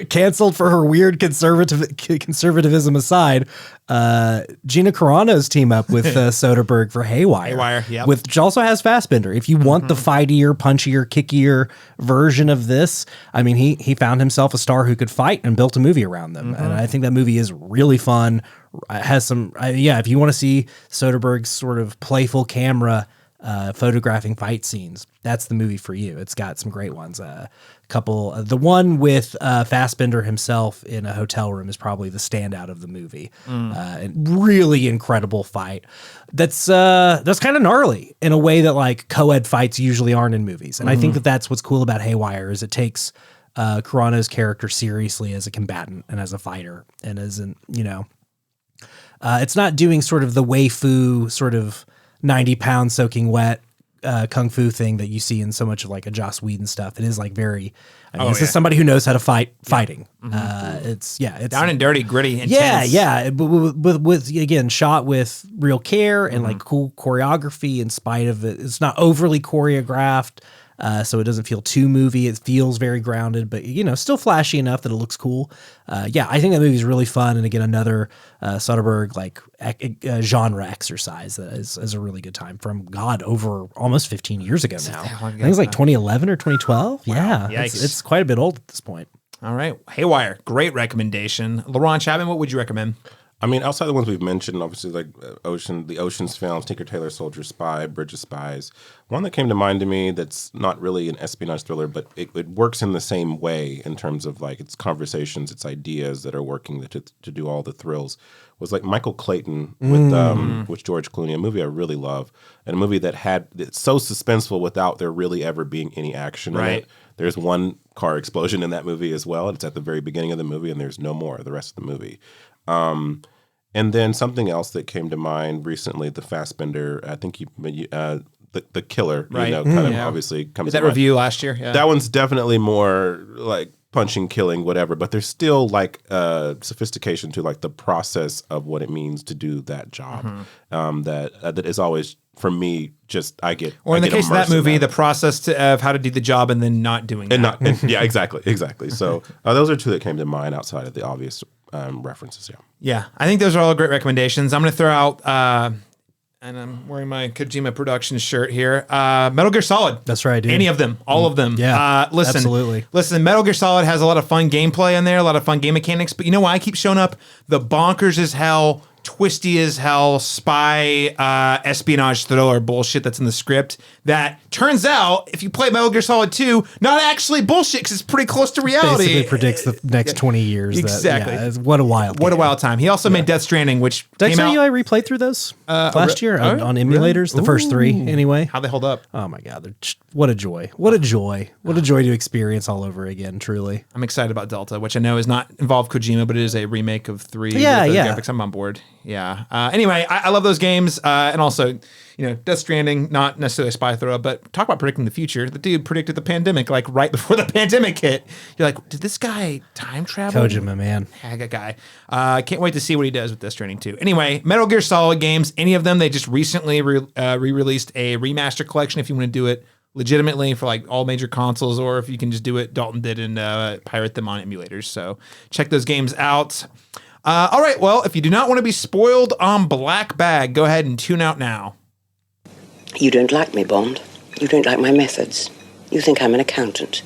canceled for her weird conservatism aside, Gina Carano's team up with Soderbergh for Haywire. Yep. Which also has Fassbender. If you want the fightier, punchier, kickier version of this, I mean, he found himself a star who could fight and built a movie around them. And I think that movie is really fun. It has some, if you want to see Soderbergh's sort of playful camera photographing fight scenes, that's the movie for you. It's got some great ones. The one with Fassbender himself in a hotel room is probably the standout of the movie. Really incredible fight. That's kind of gnarly in a way that like co-ed fights usually aren't in movies. And I think that's what's cool about Haywire is it takes Carano's character seriously as a combatant and as a fighter and as an, it's not doing sort of the Wei Fu sort of 90-pound soaking wet kung fu thing that you see in so much of like a Joss Whedon stuff. It is like very, this is somebody who knows how to fighting. It's Down and dirty, gritty, intense. But with again, shot with real care and like cool choreography in spite of it. It's not overly choreographed. So it doesn't feel too movie. It feels very grounded, but still flashy enough that it looks cool. I think that movie is really fun. And again, another Soderbergh genre exercise that is a really good time from over almost 15 years ago now. I think it's like 2011 or 2012. Wow. Yeah, it's quite a bit old at this point. All right, Haywire, great recommendation. Laron, Chapman, what would you recommend? I mean, outside the ones we've mentioned, obviously, like the Ocean's films, Tinker Tailor Soldier Spy, Bridge of Spies. One that came to mind to me that's not really an espionage thriller, but it works in the same way in terms of like its conversations, its ideas that are working to do all the thrills, was like Michael Clayton with George Clooney, a movie I really love, and a movie it's so suspenseful without there really ever being any action in it. There's one car explosion in that movie as well. It's at the very beginning of the movie, and there's no more the rest of the movie. And then something else that came to mind recently, the Fassbender, I think the Killer, obviously comes Did that to mind. review last year? Yeah. That one's definitely more like punching, killing, whatever, but there's still like sophistication to like the process of what it means to do that job. That is always, for me, in the case of that movie, the process of how to do the job and then not doing it. Yeah, exactly. So those are 2 that came to mind outside of the obvious references. Yeah, I think those are all great recommendations. I'm going to throw out, and I'm wearing my Kojima Productions shirt here, Metal Gear Solid. That's right, dude. Any of them, all of them. Yeah, listen, absolutely. Listen, Metal Gear Solid has a lot of fun gameplay in there, a lot of fun game mechanics, but you know why I keep showing up? The bonkers as hell twisty as hell spy espionage thriller bullshit that's in the script that turns out, if you play Metal Gear Solid 2, not actually bullshit because it's pretty close to reality. Basically predicts the next 20 years. Exactly. What a wild game. What a wild time. He also made Death Stranding, which Did I came tell out. you I replayed through those last year on emulators? The first 3, anyway. How they hold up. Oh my God. What a joy. What a joy. What a joy to experience all over again, truly. I'm excited about Delta, which I know is not involved Kojima, but it is a remake of 3. Yeah, with the yeah. graphics. I'm on board. Yeah. Anyway, I love those games. And also, Death Stranding, not necessarily a spy thriller, but talk about predicting the future. The dude predicted the pandemic, like right before the pandemic hit. You're like, did this guy time travel? Kojima, man. That guy. Can't wait to see what he does with Death Stranding 2. Anyway, Metal Gear Solid games, any of them, they just recently re-released a remaster collection if you want to do it legitimately for like all major consoles, or if you can just do it, Dalton did, and pirate them on emulators. So check those games out. All right, well, if you do not want to be spoiled on Black Bag, go ahead and tune out now. You don't like me, Bond. You don't like my methods. You think I'm an accountant.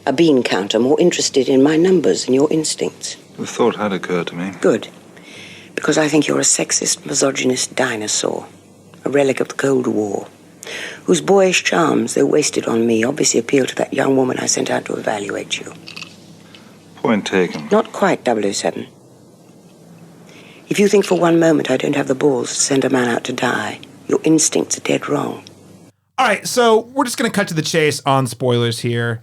A bean counter more interested in my numbers than your instincts. The thought had occurred to me. Good. Because I think you're a sexist, misogynist dinosaur. A relic of the Cold War. Whose boyish charms, though wasted on me, obviously appeal to that young woman I sent out to evaluate you. Point taken. Not quite, 007. If you think for one moment I don't have the balls to send a man out to die, your instincts are dead wrong. All right, so we're just going to cut to the chase on spoilers here.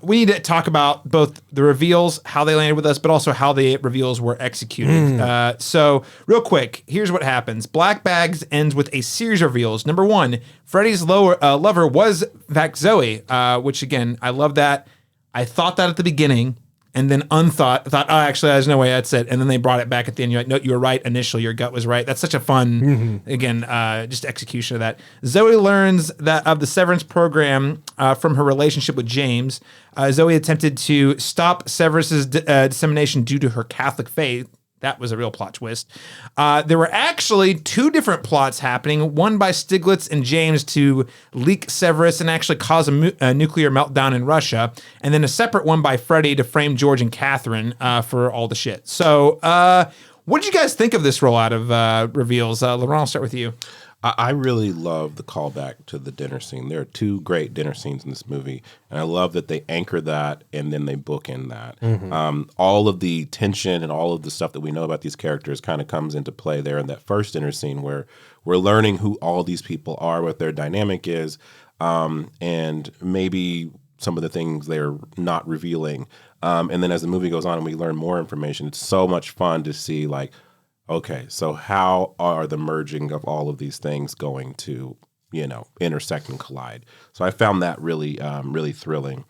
We need to talk about both the reveals, how they landed with us, but also how the reveals were executed. So real quick, here's what happens. Black Bags ends with a series of reveals. Number 1, Freddy's lover was, in fact, Zoe, which, again, I love that. I thought that at the beginning, and then thought, oh, actually, there's no way that's it. And then they brought it back at the end. You're like, no, you were right initially. Your gut was right. That's such a fun, again, just execution of that. Zoe learns that of the severance program from her relationship with James. Zoe attempted to stop Severus's dissemination due to her Catholic faith. That was a real plot twist. There were actually 2 different plots happening, one by Stiglitz and James to leak Severus and actually cause a nuclear meltdown in Russia, and then a separate one by Freddy to frame George and Catherine for all the shit. So what did you guys think of this rollout of reveals? Laron, I'll start with you. I really love the callback to the dinner scene. There are 2 great dinner scenes in this movie, and I love that they anchor that and then they bookend that. All of the tension and all of the stuff that we know about these characters kind of comes into play there in that first dinner scene where we're learning who all these people are, what their dynamic is, and maybe some of the things they're not revealing. And then as the movie goes on and we learn more information, it's so much fun to see, like, okay, so how are the merging of all of these things going to, intersect and collide? So I found that really, really thrilling.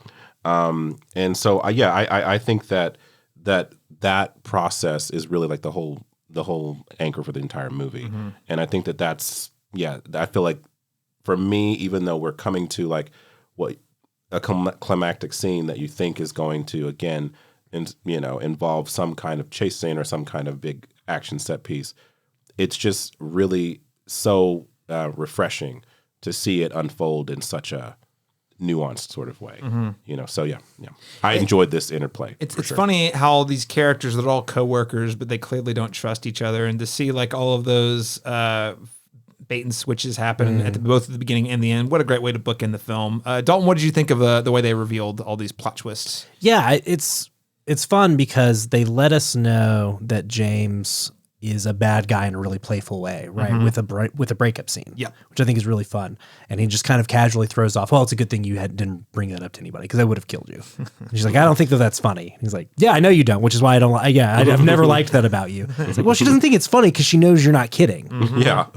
And so, I think that process is really like the whole anchor for the entire movie. And I think that's I feel like for me, even though we're coming to like what a climactic scene that you think is going to, again, involve some kind of chase scene or some kind of big action set piece, it's just really so refreshing to see it unfold in such a nuanced sort of way. So I enjoyed this interplay. It's funny how these characters are all co-workers, but they clearly don't trust each other, and to see like all of those bait and switches happen at both the beginning and the end. What a great way to book in the film. Dalton, what did you think of the way they revealed all these plot twists? Yeah, it's fun because they let us know that James is a bad guy in a really playful way, right? With a breakup scene, which I think is really fun. And he just kind of casually throws off, well, it's a good thing you didn't bring that up to anybody because I would have killed you. And she's like, I don't think that's funny. He's like, yeah, I know you don't, which is why I don't like, I've never liked that about you. It's like, well, she doesn't think it's funny because she knows you're not kidding. Yeah.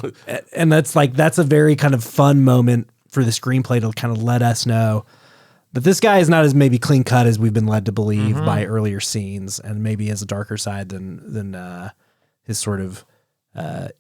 And that's a very kind of fun moment for the screenplay to kind of let us know that this guy is not as maybe clean cut as we've been led to believe by earlier scenes, and maybe has a darker side than his sort of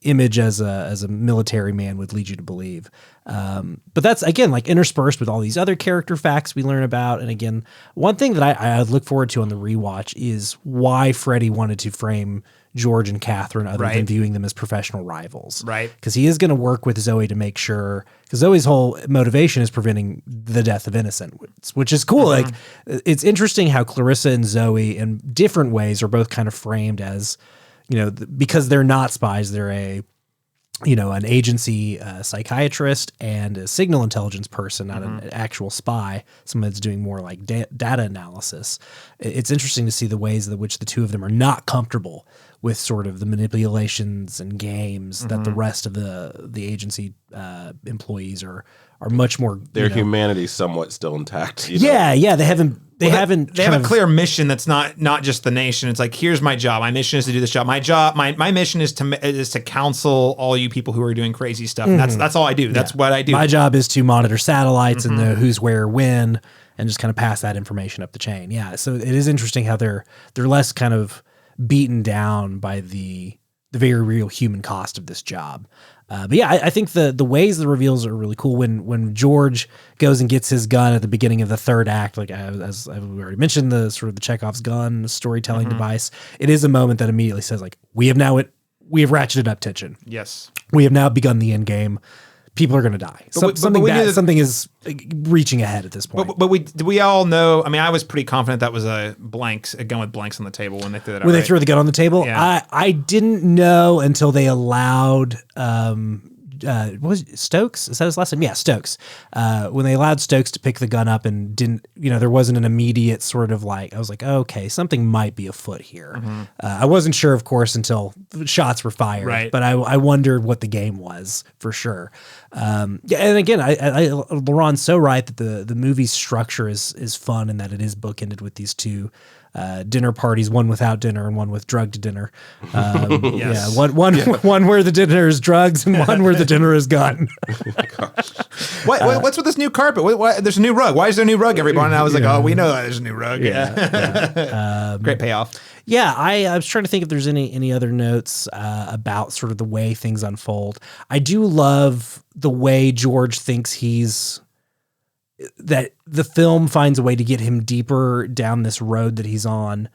image as a military man would lead you to believe. But that's, again, like interspersed with all these other character facts we learn about. And again, one thing that I look forward to on the rewatch is why Freddy wanted to frame George and Catherine other than viewing them as professional rivals. Right. Because he is going to work with Zoe to make sure, because Zoe's whole motivation is preventing the death of innocents, which is cool. Like, it's interesting how Clarissa and Zoe in different ways are both kind of framed as, because they're not spies, they're an agency psychiatrist and a signal intelligence person, not an actual spy, someone that's doing more like data analysis. It's interesting to see the ways in which the two of them are not comfortable with sort of the manipulations and games that the rest of the agency employees are much more. Their humanity's somewhat still intact. Yeah, they haven't. They have a clear mission that's not just the nation. It's like, here's my job. My mission is to do this job. My mission is to counsel all you people who are doing crazy stuff. And that's all I do. That's what I do. My job is to monitor satellites and know who's where when, and just kind of pass that information up the chain. Yeah, so it is interesting how they're less kind of beaten down by the very real human cost of this job. But yeah, I think the ways the reveals are really cool. When George goes and gets his gun at the beginning of the third act, like as we already mentioned, the sort of the Chekhov's gun storytelling device, it is a moment that immediately says like, we have ratcheted up tension. Yes, we have now begun the end game. People are going to die. Something is reaching ahead at this point. But we all know. I mean, I was pretty confident that was a gun with blanks on the table when they threw that out. When they threw the gun on the table, yeah. I didn't know until they allowed what was it, Stokes? Is that his last name? Yeah, Stokes. When they allowed Stokes to pick the gun up and didn't, there wasn't an immediate sort of like, I was like, okay, something might be afoot here. I wasn't sure, of course, until the shots were fired. Right. But I wondered what the game was for sure. And again, Laron's so right that the movie's structure is fun and that it is bookended with these two dinner parties, one without dinner and one with drugged dinner. Yes. Yeah, one where the dinner is drugs and one where the dinner is gun. What's with this new carpet? There's a new rug. Why is there a new rug, everyone? And I was like, oh, we know that there's a new rug. Yeah. Great payoff. Yeah, I was trying to think if there's any other notes about sort of the way things unfold. I do love the way George thinks that the film finds a way to get him deeper down this road that he's on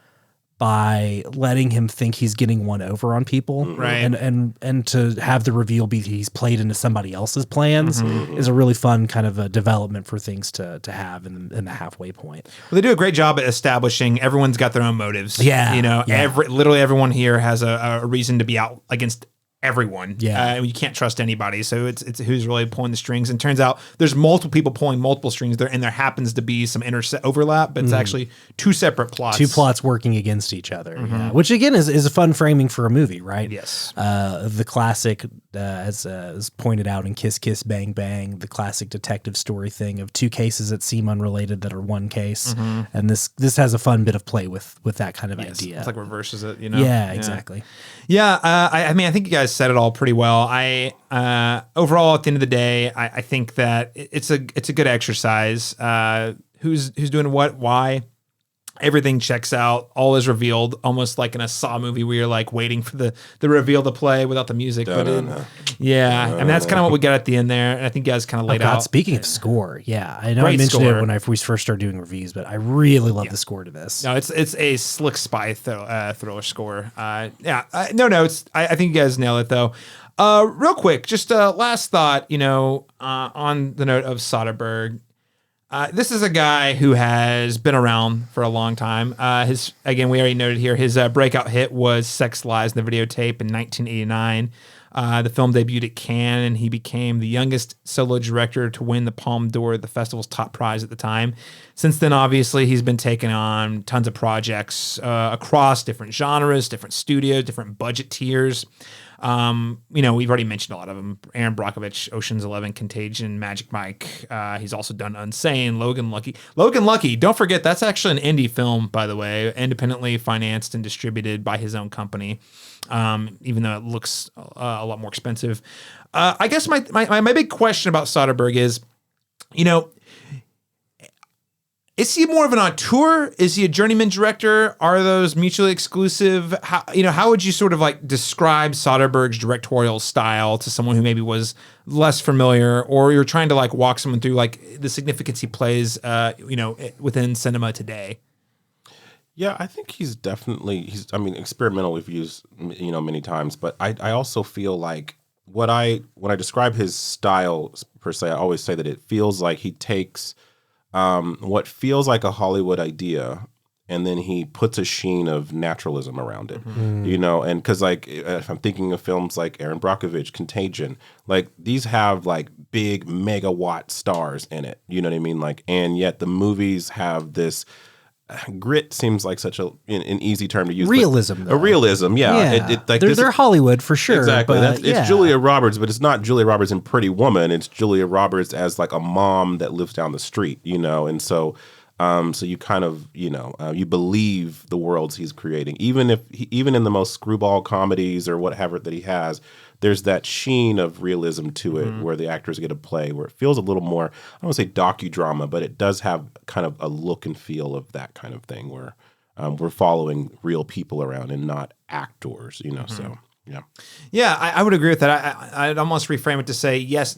by letting him think he's getting one over on people. Right. And to have the reveal be that he's played into somebody else's plans is a really fun kind of a development for things to have in the halfway point. Well, they do a great job at establishing everyone's got their own motives. Yeah. Literally everyone here has a reason to be out against everyone. Yeah. You can't trust anybody. So it's who's really pulling the strings. And it turns out there's multiple people pulling multiple strings there, and there happens to be some overlap, but it's actually two separate plots. Two plots working against each other. Yeah. Which again is a fun framing for a movie, right? Yes. The classic, as pointed out in Kiss Kiss Bang Bang, the classic detective story thing of two cases that seem unrelated that are one case. And this has a fun bit of play with that kind of idea. It's like reverses it, Yeah, exactly. Yeah, I mean, I think you guys said it all pretty well. Overall, at the end of the day, I think that it's a good exercise. Who's doing what, why? Everything checks out. All is revealed, almost like in a Saw movie where you're like waiting for the reveal to play without the music. Yeah, I mean that's kind of what we got at the end there, and I think you guys kind of laid out. Speaking of score, yeah, I know I mentioned it when we first started doing reviews, but I really love the score to this. No, it's a slick spy thriller score. I think you guys nailed it though. Real quick, just last thought, on the note of Soderbergh. This is a guy who has been around for a long time. We already noted here, his breakout hit was Sex Lies, the videotape in 1989. The film debuted at Cannes, and he became the youngest solo director to win the Palme d'Or, the festival's top prize at the time. Since then, obviously, he's been taking on tons of projects across different genres, different studios, different budget tiers. We've already mentioned a lot of them. Aaron Brockovich, Ocean's 11, Contagion, Magic Mike. He's also done Unsane, Logan Lucky. Logan Lucky, don't forget, that's actually an indie film, by the way, independently financed and distributed by his own company, even though it looks a lot more expensive. I guess my big question about Soderbergh is, is he more of an auteur? Is he a journeyman director? Are those mutually exclusive? How would you sort of like describe Soderbergh's directorial style to someone who maybe was less familiar, or you're trying to like walk someone through like the significance he plays, within cinema today? Yeah, I think he's experimental we've used, many times, but I also feel like when I describe his style per se, I always say that it feels like he takes what feels like a Hollywood idea and then he puts a sheen of naturalism around it, you know, and because like if I'm thinking of films like Aaron Brockovich, Contagion, like these have like big megawatt stars in it, you know what I mean? Like, and yet the movies have this grit seems like such an easy term to use. Realism, a realism, yeah. Like they're Hollywood for sure. Exactly. But, It's Julia Roberts, but it's not Julia Roberts in Pretty Woman. It's Julia Roberts as like a mom that lives down the street, you know, and so. So you kind of, you know, you believe the worlds he's creating, even in the most screwball comedies or whatever that he has, there's that sheen of realism to it where the actors get to play, where it feels a little more, I don't want to say docudrama, but it does have kind of a look and feel of that kind of thing where we're following real people around and not actors, you know, so. Yeah. Yeah, I would agree with that. I'd almost reframe it to say yes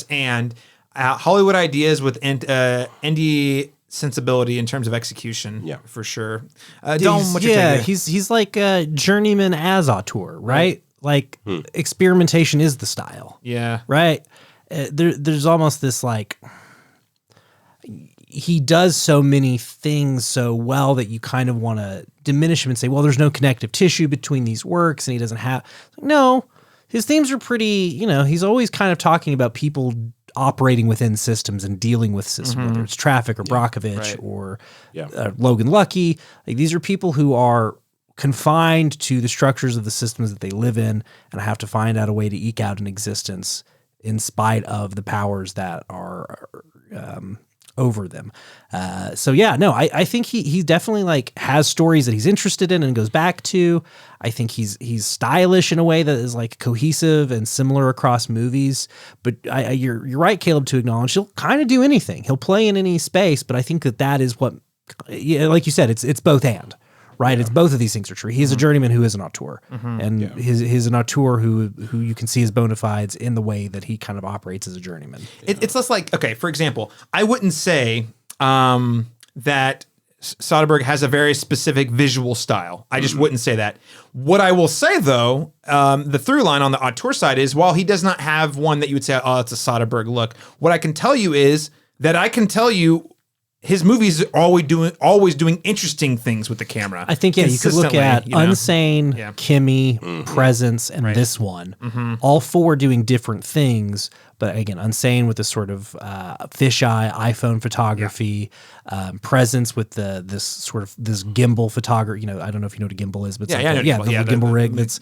and Hollywood ideas with indie sensibility in terms of execution. Yeah, for sure. Dalton, what's your take? He's like a journeyman as auteur, right? Like experimentation is the style. Yeah, right. There's almost this like he does so many things so well that you kind of want to diminish him and say, well, there's no connective tissue between these works, and he doesn't have. No, his themes are pretty. You know, he's always kind of talking about people operating within systems and dealing with systems, whether it's Traffic or Brockovich or Logan Lucky. Like, these are people who are confined to the structures of the systems that they live in and have to find out a way to eke out an existence in spite of the powers that are over them. So yeah, no, I think he definitely like has stories that he's interested in and goes back to. I think he's stylish in a way that is like cohesive and similar across movies. But you're right, Caleb, to acknowledge he'll kind of do anything. He'll play in any space. But I think that is what, like you said, it's both and. Right, it's both of these things are true. He's a journeyman who is an auteur, and he's an auteur who you can see his bona fides in the way that he kind of operates as a journeyman. It's less like, okay, for example, I wouldn't say that Soderbergh has a very specific visual style. I just wouldn't say that. What I will say, though, the through line on the auteur side is, while he does not have one that you would say, oh, it's a Soderbergh look, what I can tell you is that I can tell you his movies are always doing interesting things with the camera. I think, you could look at Unsane, Kimmy, Mm-hmm. Presence, and this one. All four doing different things. But again, Unsane with this sort of fisheye iPhone photography, Presence with this gimbal photography. You know, I don't know if you know what a gimbal is, but it's the gimbal rig. It's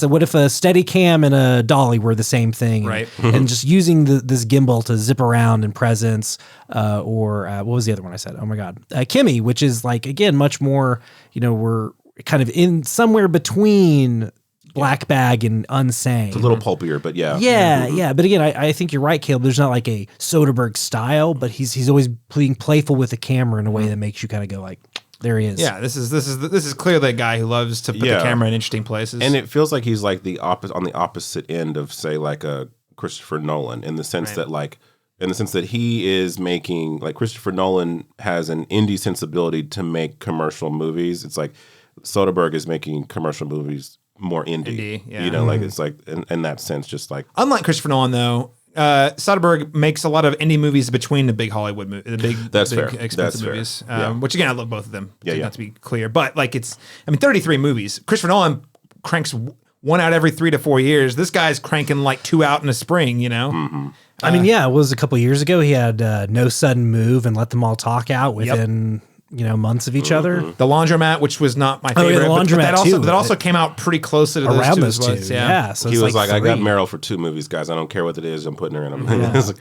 what if a steady cam and a dolly were the same thing, right? And just using this gimbal to zip around in Presence, or what was the other one I said? Oh my God, Kimmy, which is like again much more. You know, we're kind of in somewhere between Black Bag and Unsane. It's a little pulpier, but yeah. Yeah. But again, I think you're right, Caleb. There's not like a Soderbergh style, but he's always being playful with the camera in a way that makes you kind of go like, there he is. Yeah, this is clearly a guy who loves to put the camera in interesting places. And it feels like he's like on the opposite end of, say, like a Christopher Nolan, in the sense that he is making, like, Christopher Nolan has an indie sensibility to make commercial movies. It's like Soderbergh is making commercial movies more indie, you know, like it's like in that sense, just like unlike Christopher Nolan, though, Soderbergh makes a lot of indie movies between the big Hollywood expensive movies. Which again, I love both of them. Not to be clear, but like 33 movies. Christopher Nolan cranks one out every 3 to 4 years. This guy's cranking like 2 out in a spring. You know, I mean, it was a couple of years ago. He had No Sudden Move and Let Them All Talk Out within. Months of each other. The Laundromat, which was not my favorite, the Laundromat that also came out pretty close to around those two. two. Yeah. So he was like, I got Meryl for 2 movies, guys. I don't care what it is. I'm putting her in them.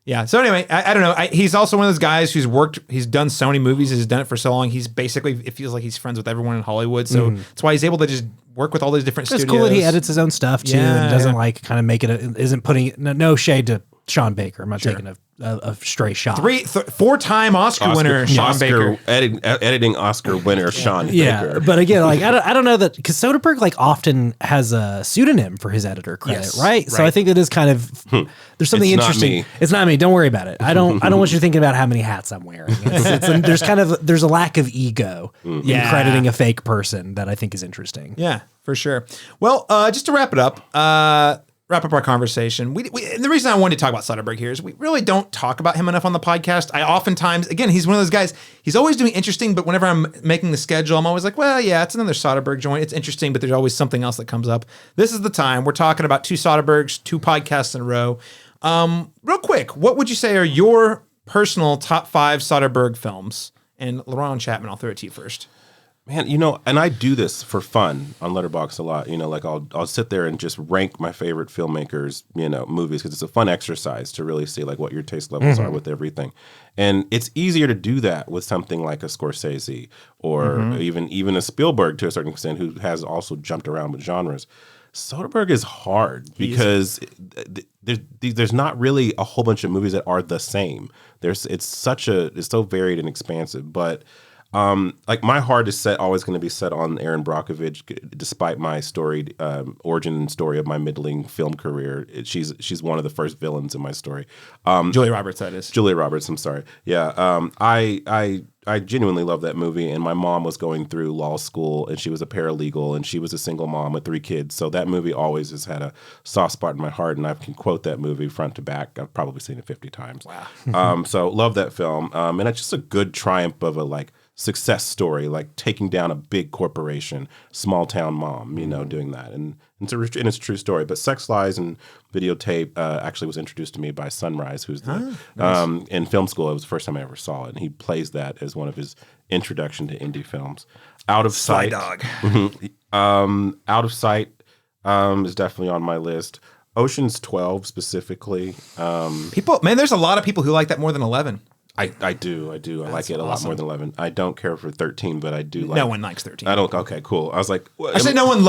Yeah. So anyway, I don't know. He's also one of those guys he's done so many movies. He's done it for so long. He's basically, it feels like he's friends with everyone in Hollywood. So that's why he's able to just work with all these different studios. It's cool that he edits his own stuff too and doesn't like kind of make it, isn't putting, no shade to Sean Baker. I'm not taking a stray shot. 4-time Oscar winner Sean Baker, editing Oscar winner Sean Baker. But again, like I don't know that, because Soderbergh like often has a pseudonym for his editor credit, right? So I think it is kind of there's something interesting. It's not me. Don't worry about it. I don't want you thinking about how many hats I'm wearing. There's a lack of ego in crediting a fake person that I think is interesting. Yeah, for sure. Well, just to wrap it up. wrap up our conversation, and the reason I wanted to talk about Soderbergh here is we really don't talk about him enough on the podcast. I oftentimes, again, he's one of those guys, he's always doing interesting, but whenever I'm making the schedule, I'm always like, well, yeah, it's another Soderbergh joint. It's interesting, but there's always something else that comes up. This is the time. We're talking about 2 Soderberghs, 2 podcasts in a row. Real quick, what would you say are your personal top 5 Soderbergh films? And Laron, Chapman, I'll throw it to you first. Man, and I do this for fun on Letterboxd a lot. Like I'll sit there and just rank my favorite filmmakers, movies, because it's a fun exercise to really see like what your taste levels are with everything. And it's easier to do that with something like a Scorsese or even a Spielberg to a certain extent, who has also jumped around with genres. Soderbergh is hard because there's not really a whole bunch of movies that are the same. It's so varied and expansive, but. Like my heart is always going to be set on Erin Brockovich, despite my storied origin story of my middling film career. She's one of the first villains in my story. Julia Roberts, that is. Julia Roberts, I'm sorry. Yeah, I genuinely love that movie, and my mom was going through law school, and she was a paralegal, and she was a single mom with 3 kids. So that movie always has had a soft spot in my heart, and I can quote that movie front to back. I've probably seen it 50 times. Wow. So love that film, and it's just a good triumph of a success story, like taking down a big corporation, small town mom, doing that. And it's a true story. But Sex, Lies, and Videotape actually was introduced to me by Sunrise, who's in film school. It was the first time I ever saw it. And he plays that as one of his introduction to indie films. Out of Sight. Dog. Out of Sight is definitely on my list. Ocean's 12 specifically. There's a lot of people who like that more than 11. I do. I like it a lot more than 11. I don't care for 13, but I do like. No one likes 13. I don't. Okay, cool. I was like, actually, no one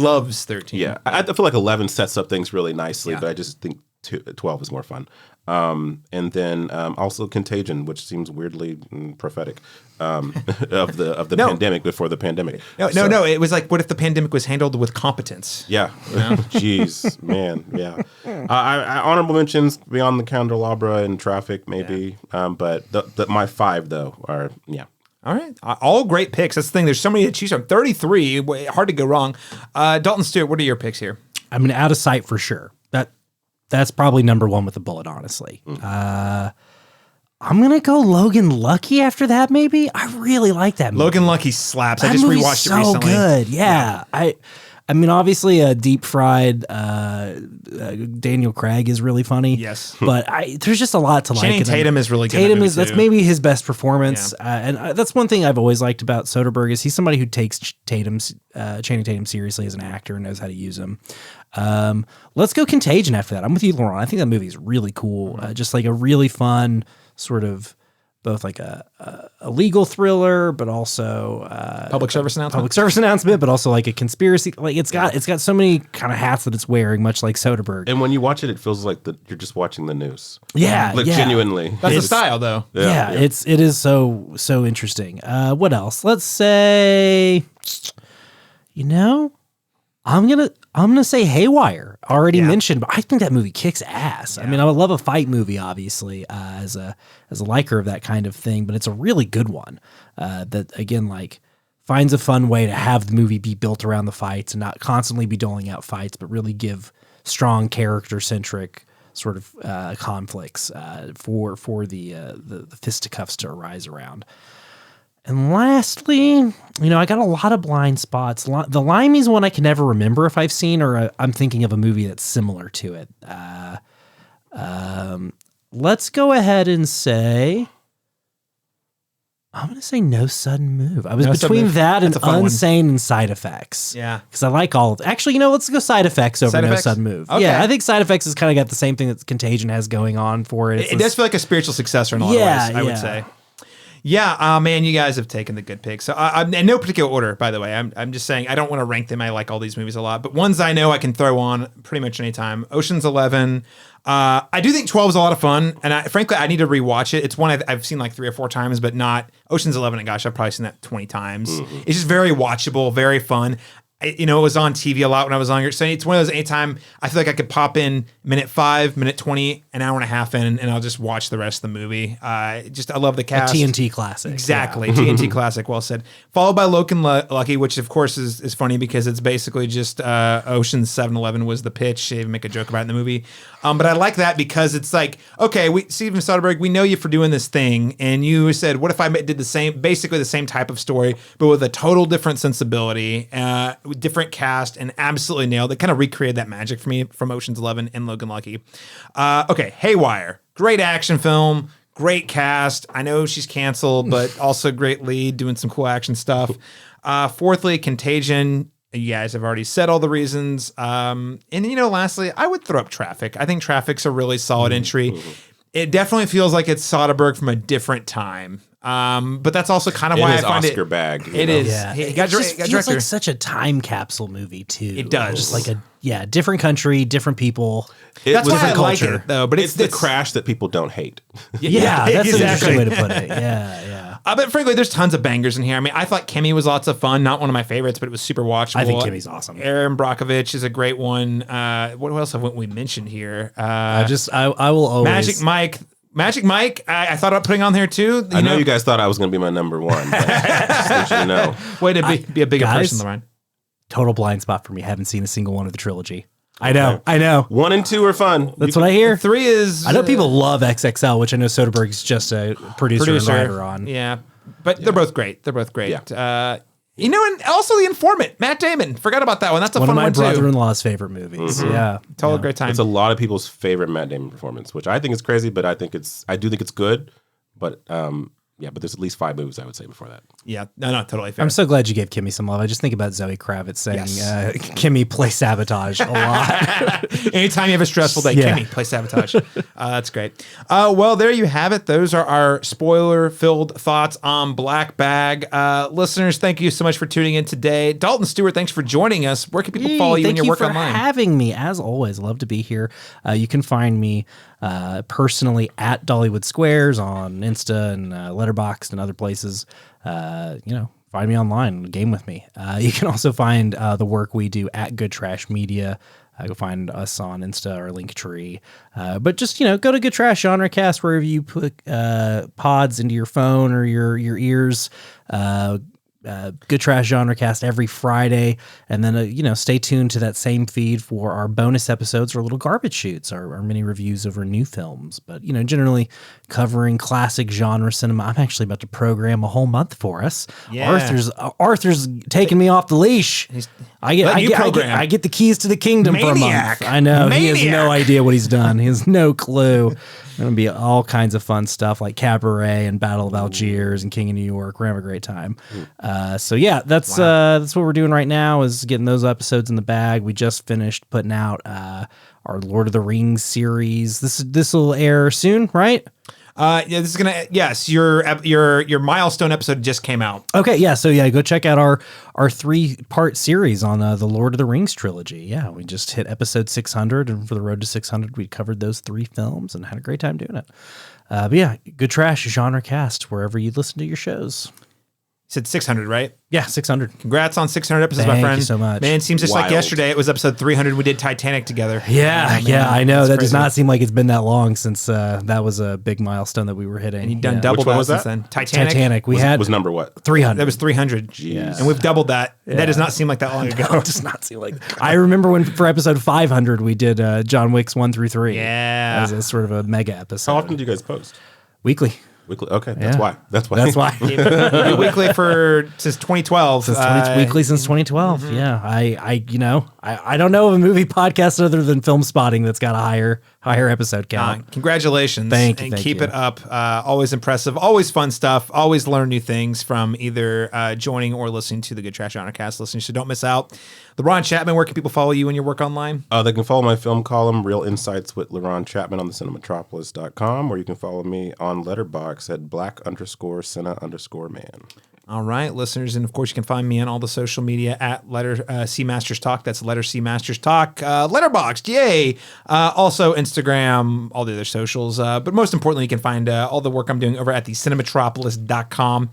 loves 13. Yeah, I feel like 11 sets up things really nicely, but I just think 12 is more fun. And then also Contagion, which seems weirdly prophetic of the pandemic before the pandemic. No. It was like, what if the pandemic was handled with competence? Yeah. Jeez, man. Yeah. I honorable mentions Beyond the Candelabra and Traffic, maybe. Yeah. But my 5 though are All right. All great picks. That's the thing. There's so many to choose from. 33. Hard to go wrong. Dalton, Stuart, what are your picks here? I mean, Out of Sight for sure. That's probably number 1 with a bullet, honestly. I'm going to go Logan Lucky after that, maybe. I really like that movie. Logan Lucky slaps. That I just movie's rewatched it so recently. Good. Yeah. I mean, obviously, deep fried Daniel Craig is really funny. Yes. But there's just a lot to like. Channing Tatum is really good. That's maybe his best performance. Yeah. And that's one thing I've always liked about Soderbergh is he's somebody who takes Channing Tatum seriously as an actor and knows how to use him. Let's go Contagion after that. I'm with you, Laron. I think that movie is really cool. Just like a really fun sort of both like a legal thriller, but also public service announcement, but also like a conspiracy. Like it's got so many kind of hats that it's wearing, much like Soderbergh. And when you watch it, it feels like you're just watching the news. Yeah, genuinely. That's the style, though. Yeah, it is so interesting. What else? Let's say, I'm gonna say Haywire. Already mentioned, but I think that movie kicks ass. Yeah. I mean, I would love a fight movie, obviously, as a liker of that kind of thing, but it's a really good one. That again, like finds a fun way to have the movie be built around the fights and not constantly be doling out fights, but really give strong character centric sort of conflicts for the fisticuffs to arise around. And lastly, I got a lot of blind spots. The Limey's one I can never remember if I've seen, or I'm thinking of a movie that's similar to it. Let's go ahead and say, I'm going to say No Sudden Move. I was between that and Unsane and Side Effects. Yeah. Because I like all of it. Actually, let's go Side Effects over No Sudden Move. Okay. Yeah, I think Side Effects has kind of got the same thing that Contagion has going on for it. It does feel like a spiritual successor in a lot of ways, I would say. Yeah, man, you guys have taken the good picks. So I'm in no particular order, by the way. I'm just saying I don't want to rank them. I like all these movies a lot, but ones I know I can throw on pretty much anytime. Ocean's 11. I do think 12 is a lot of fun, and frankly, I need to rewatch it. It's one I've seen like 3 or 4 times, but not Ocean's 11. And gosh, I've probably seen that 20 times. Mm-hmm. It's just very watchable, very fun. it was on TV a lot when I was younger. So it's one of those anytime I feel like I could pop in minute 5, minute 20, an hour and a half in, and I'll just watch the rest of the movie. I love the cast. A TNT classic. Exactly. TNT classic. Well said. Followed by Logan Lucky, which of course is funny because it's basically just Ocean's 7-Eleven was the pitch. They even make a joke about it in the movie. But I like that because it's like, okay, Steven Soderbergh, we know you for doing this thing. And you said, what if I did basically the same type of story, but with a total different sensibility, with different cast, and absolutely nailed it. Kind of recreated that magic for me from Ocean's 11 and Logan Lucky. Okay, Haywire. Great action film. Great cast. I know she's canceled, but also great lead, doing some cool action stuff. Fourthly, Contagion. You guys have already said all the reasons. And, lastly, I would throw up Traffic. I think Traffic's a really solid entry. It definitely feels like it's Soderbergh from a different time. But that's also kind of why I find Oscar it. bag. It is. Yeah. He It got just got feels director. like such a time capsule movie too. It does. Just like a different country, different people. That's why I different like culture. it, though. But It's the Crash that people don't hate. Yeah, that's an interesting exactly. way to put it. Yeah. But frankly, there's tons of bangers in here. I mean, I thought Kimmy was lots of fun. Not one of my favorites, but it was super watchable. I think Kimmy's awesome. Aaron Brockovich is a great one. What else have we mentioned here? I will always Magic Mike, I thought about putting on there too. I know you guys thought I was going to be my number one. But just so you know. Way to be a bigger guys, person, Laron. total blind spot for me. Haven't seen a single one of the trilogy. I know. 1 and 2 are fun. That's what I hear. 3 is. I know people love XXL, which I know Soderbergh's just a producer and writer on. Yeah, but they're both great. They're both great. Yeah. And also The Informant, Matt Damon. Forgot about that one. That's a One fun of my one too. brother-in-law's favorite movies. Yeah. Total great time. It's a lot of people's favorite Matt Damon performance, which I think is crazy, but I do think it's good. But but there's at least 5 movies I would say before that. Yeah, no, totally fair. I'm so glad you gave Kimmy some love. I just think about Zoe Kravitz saying, Kimmy, play Sabotage a lot. Anytime you have a stressful day, Yeah. Kimmy, play Sabotage. That's great. Well, there you have it. Those are our spoiler-filled thoughts on Black Bag. Listeners, thank you so much for tuning in today. Dalton, Stewart, thanks for joining us. Where can people follow you and your work online? Thank you for having me. As always, love to be here. You can find me personally at Dollywood Squares on Insta and Letterboxd and other places. Find me online, game with me. You can also find the work we do at GoodTrash Media. Go find us on Insta or Linktree. But just, go to GoodTrash Genrecast wherever you put pods into your phone or your ears. Good Trash Genrecast every Friday, and then stay tuned to that same feed for our bonus episodes or little garbage shoots, our mini reviews over new films. But generally covering classic genre cinema. I'm actually about to program a whole month for us. Yeah. Arthur's taking me off the leash. I get the keys to the kingdom Maniac. for a month. I know he has Maniac. no idea what he's done. He has no clue. Going to be all kinds of fun stuff like Cabaret and Battle of Algiers and King of New York. We're having a great time. That's what we're doing right now is getting those episodes in the bag. We just finished putting out our Lord of the Rings series. This will air soon, right? This is gonna. Yes, your milestone episode just came out. Okay, yeah. So go check out our 3-part series on the Lord of the Rings trilogy. Yeah, we just hit episode 600, and for the road to 600, we covered those 3 films and had a great time doing it. But yeah, Good Trash Genre Cast wherever you listen to your shows. You said 600, right? Yeah, 600. Congrats on 600 episodes, my Thank friend. you so much. Man, it seems just like Wild. yesterday. It was episode 300. We did Titanic together. Yeah, man, I know. that's That does crazy. not seem like it's been that long since that was a big milestone that we were hitting. And you've done Yeah. double Which one that was since that? then. Titanic. Titanic. We had Was number what? 300. That was 300. Jeez. And we've doubled that. That does not seem like that long ago. It does not seem like. I remember when for episode 500 we did John Wick's 1 through 3. Yeah. as a sort of a mega episode. How often do you guys post? Weekly. Weekly. Okay, that's Yeah. why. That's why. That's why. Weekly since 2012. Weekly since 2012. Yeah, I don't know of a movie podcast other than Film Spotting that's got a higher episode count. Congratulations. Thank you. Keep it up. Always impressive. Always fun stuff. Always learn new things from either joining or listening to the Good Trash Honorcast listeners. So don't miss out. Laron Chapman, where can people follow you and your work online? They can follow my film column, Real Insights with Laron Chapman on the cinematropolis.com, or you can follow me on Letterboxd at black_Cinna_man. All right, listeners. And of course, you can find me on all the social media at letter C Masters Talk. That's letter C Masters Talk. Letterboxd, yay. Also Instagram, all the other socials. But most importantly, you can find all the work I'm doing over at the cinematropolis.com.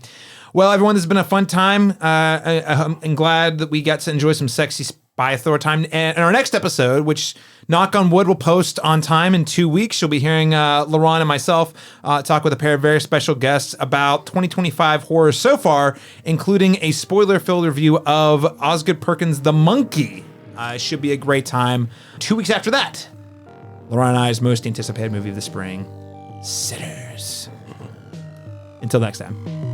Well, everyone, this has been a fun time. I'm glad that we got to enjoy some sexy spy thriller time. And in our next episode, which, knock on wood, will post on time in 2 weeks, you'll be hearing Laron and myself talk with a pair of very special guests about 2025 horror so far, including a spoiler-filled review of Osgood Perkins' The Monkey. It should be a great time. 2 weeks after that, Laron and I's most anticipated movie of the spring, Sinners. Until next time.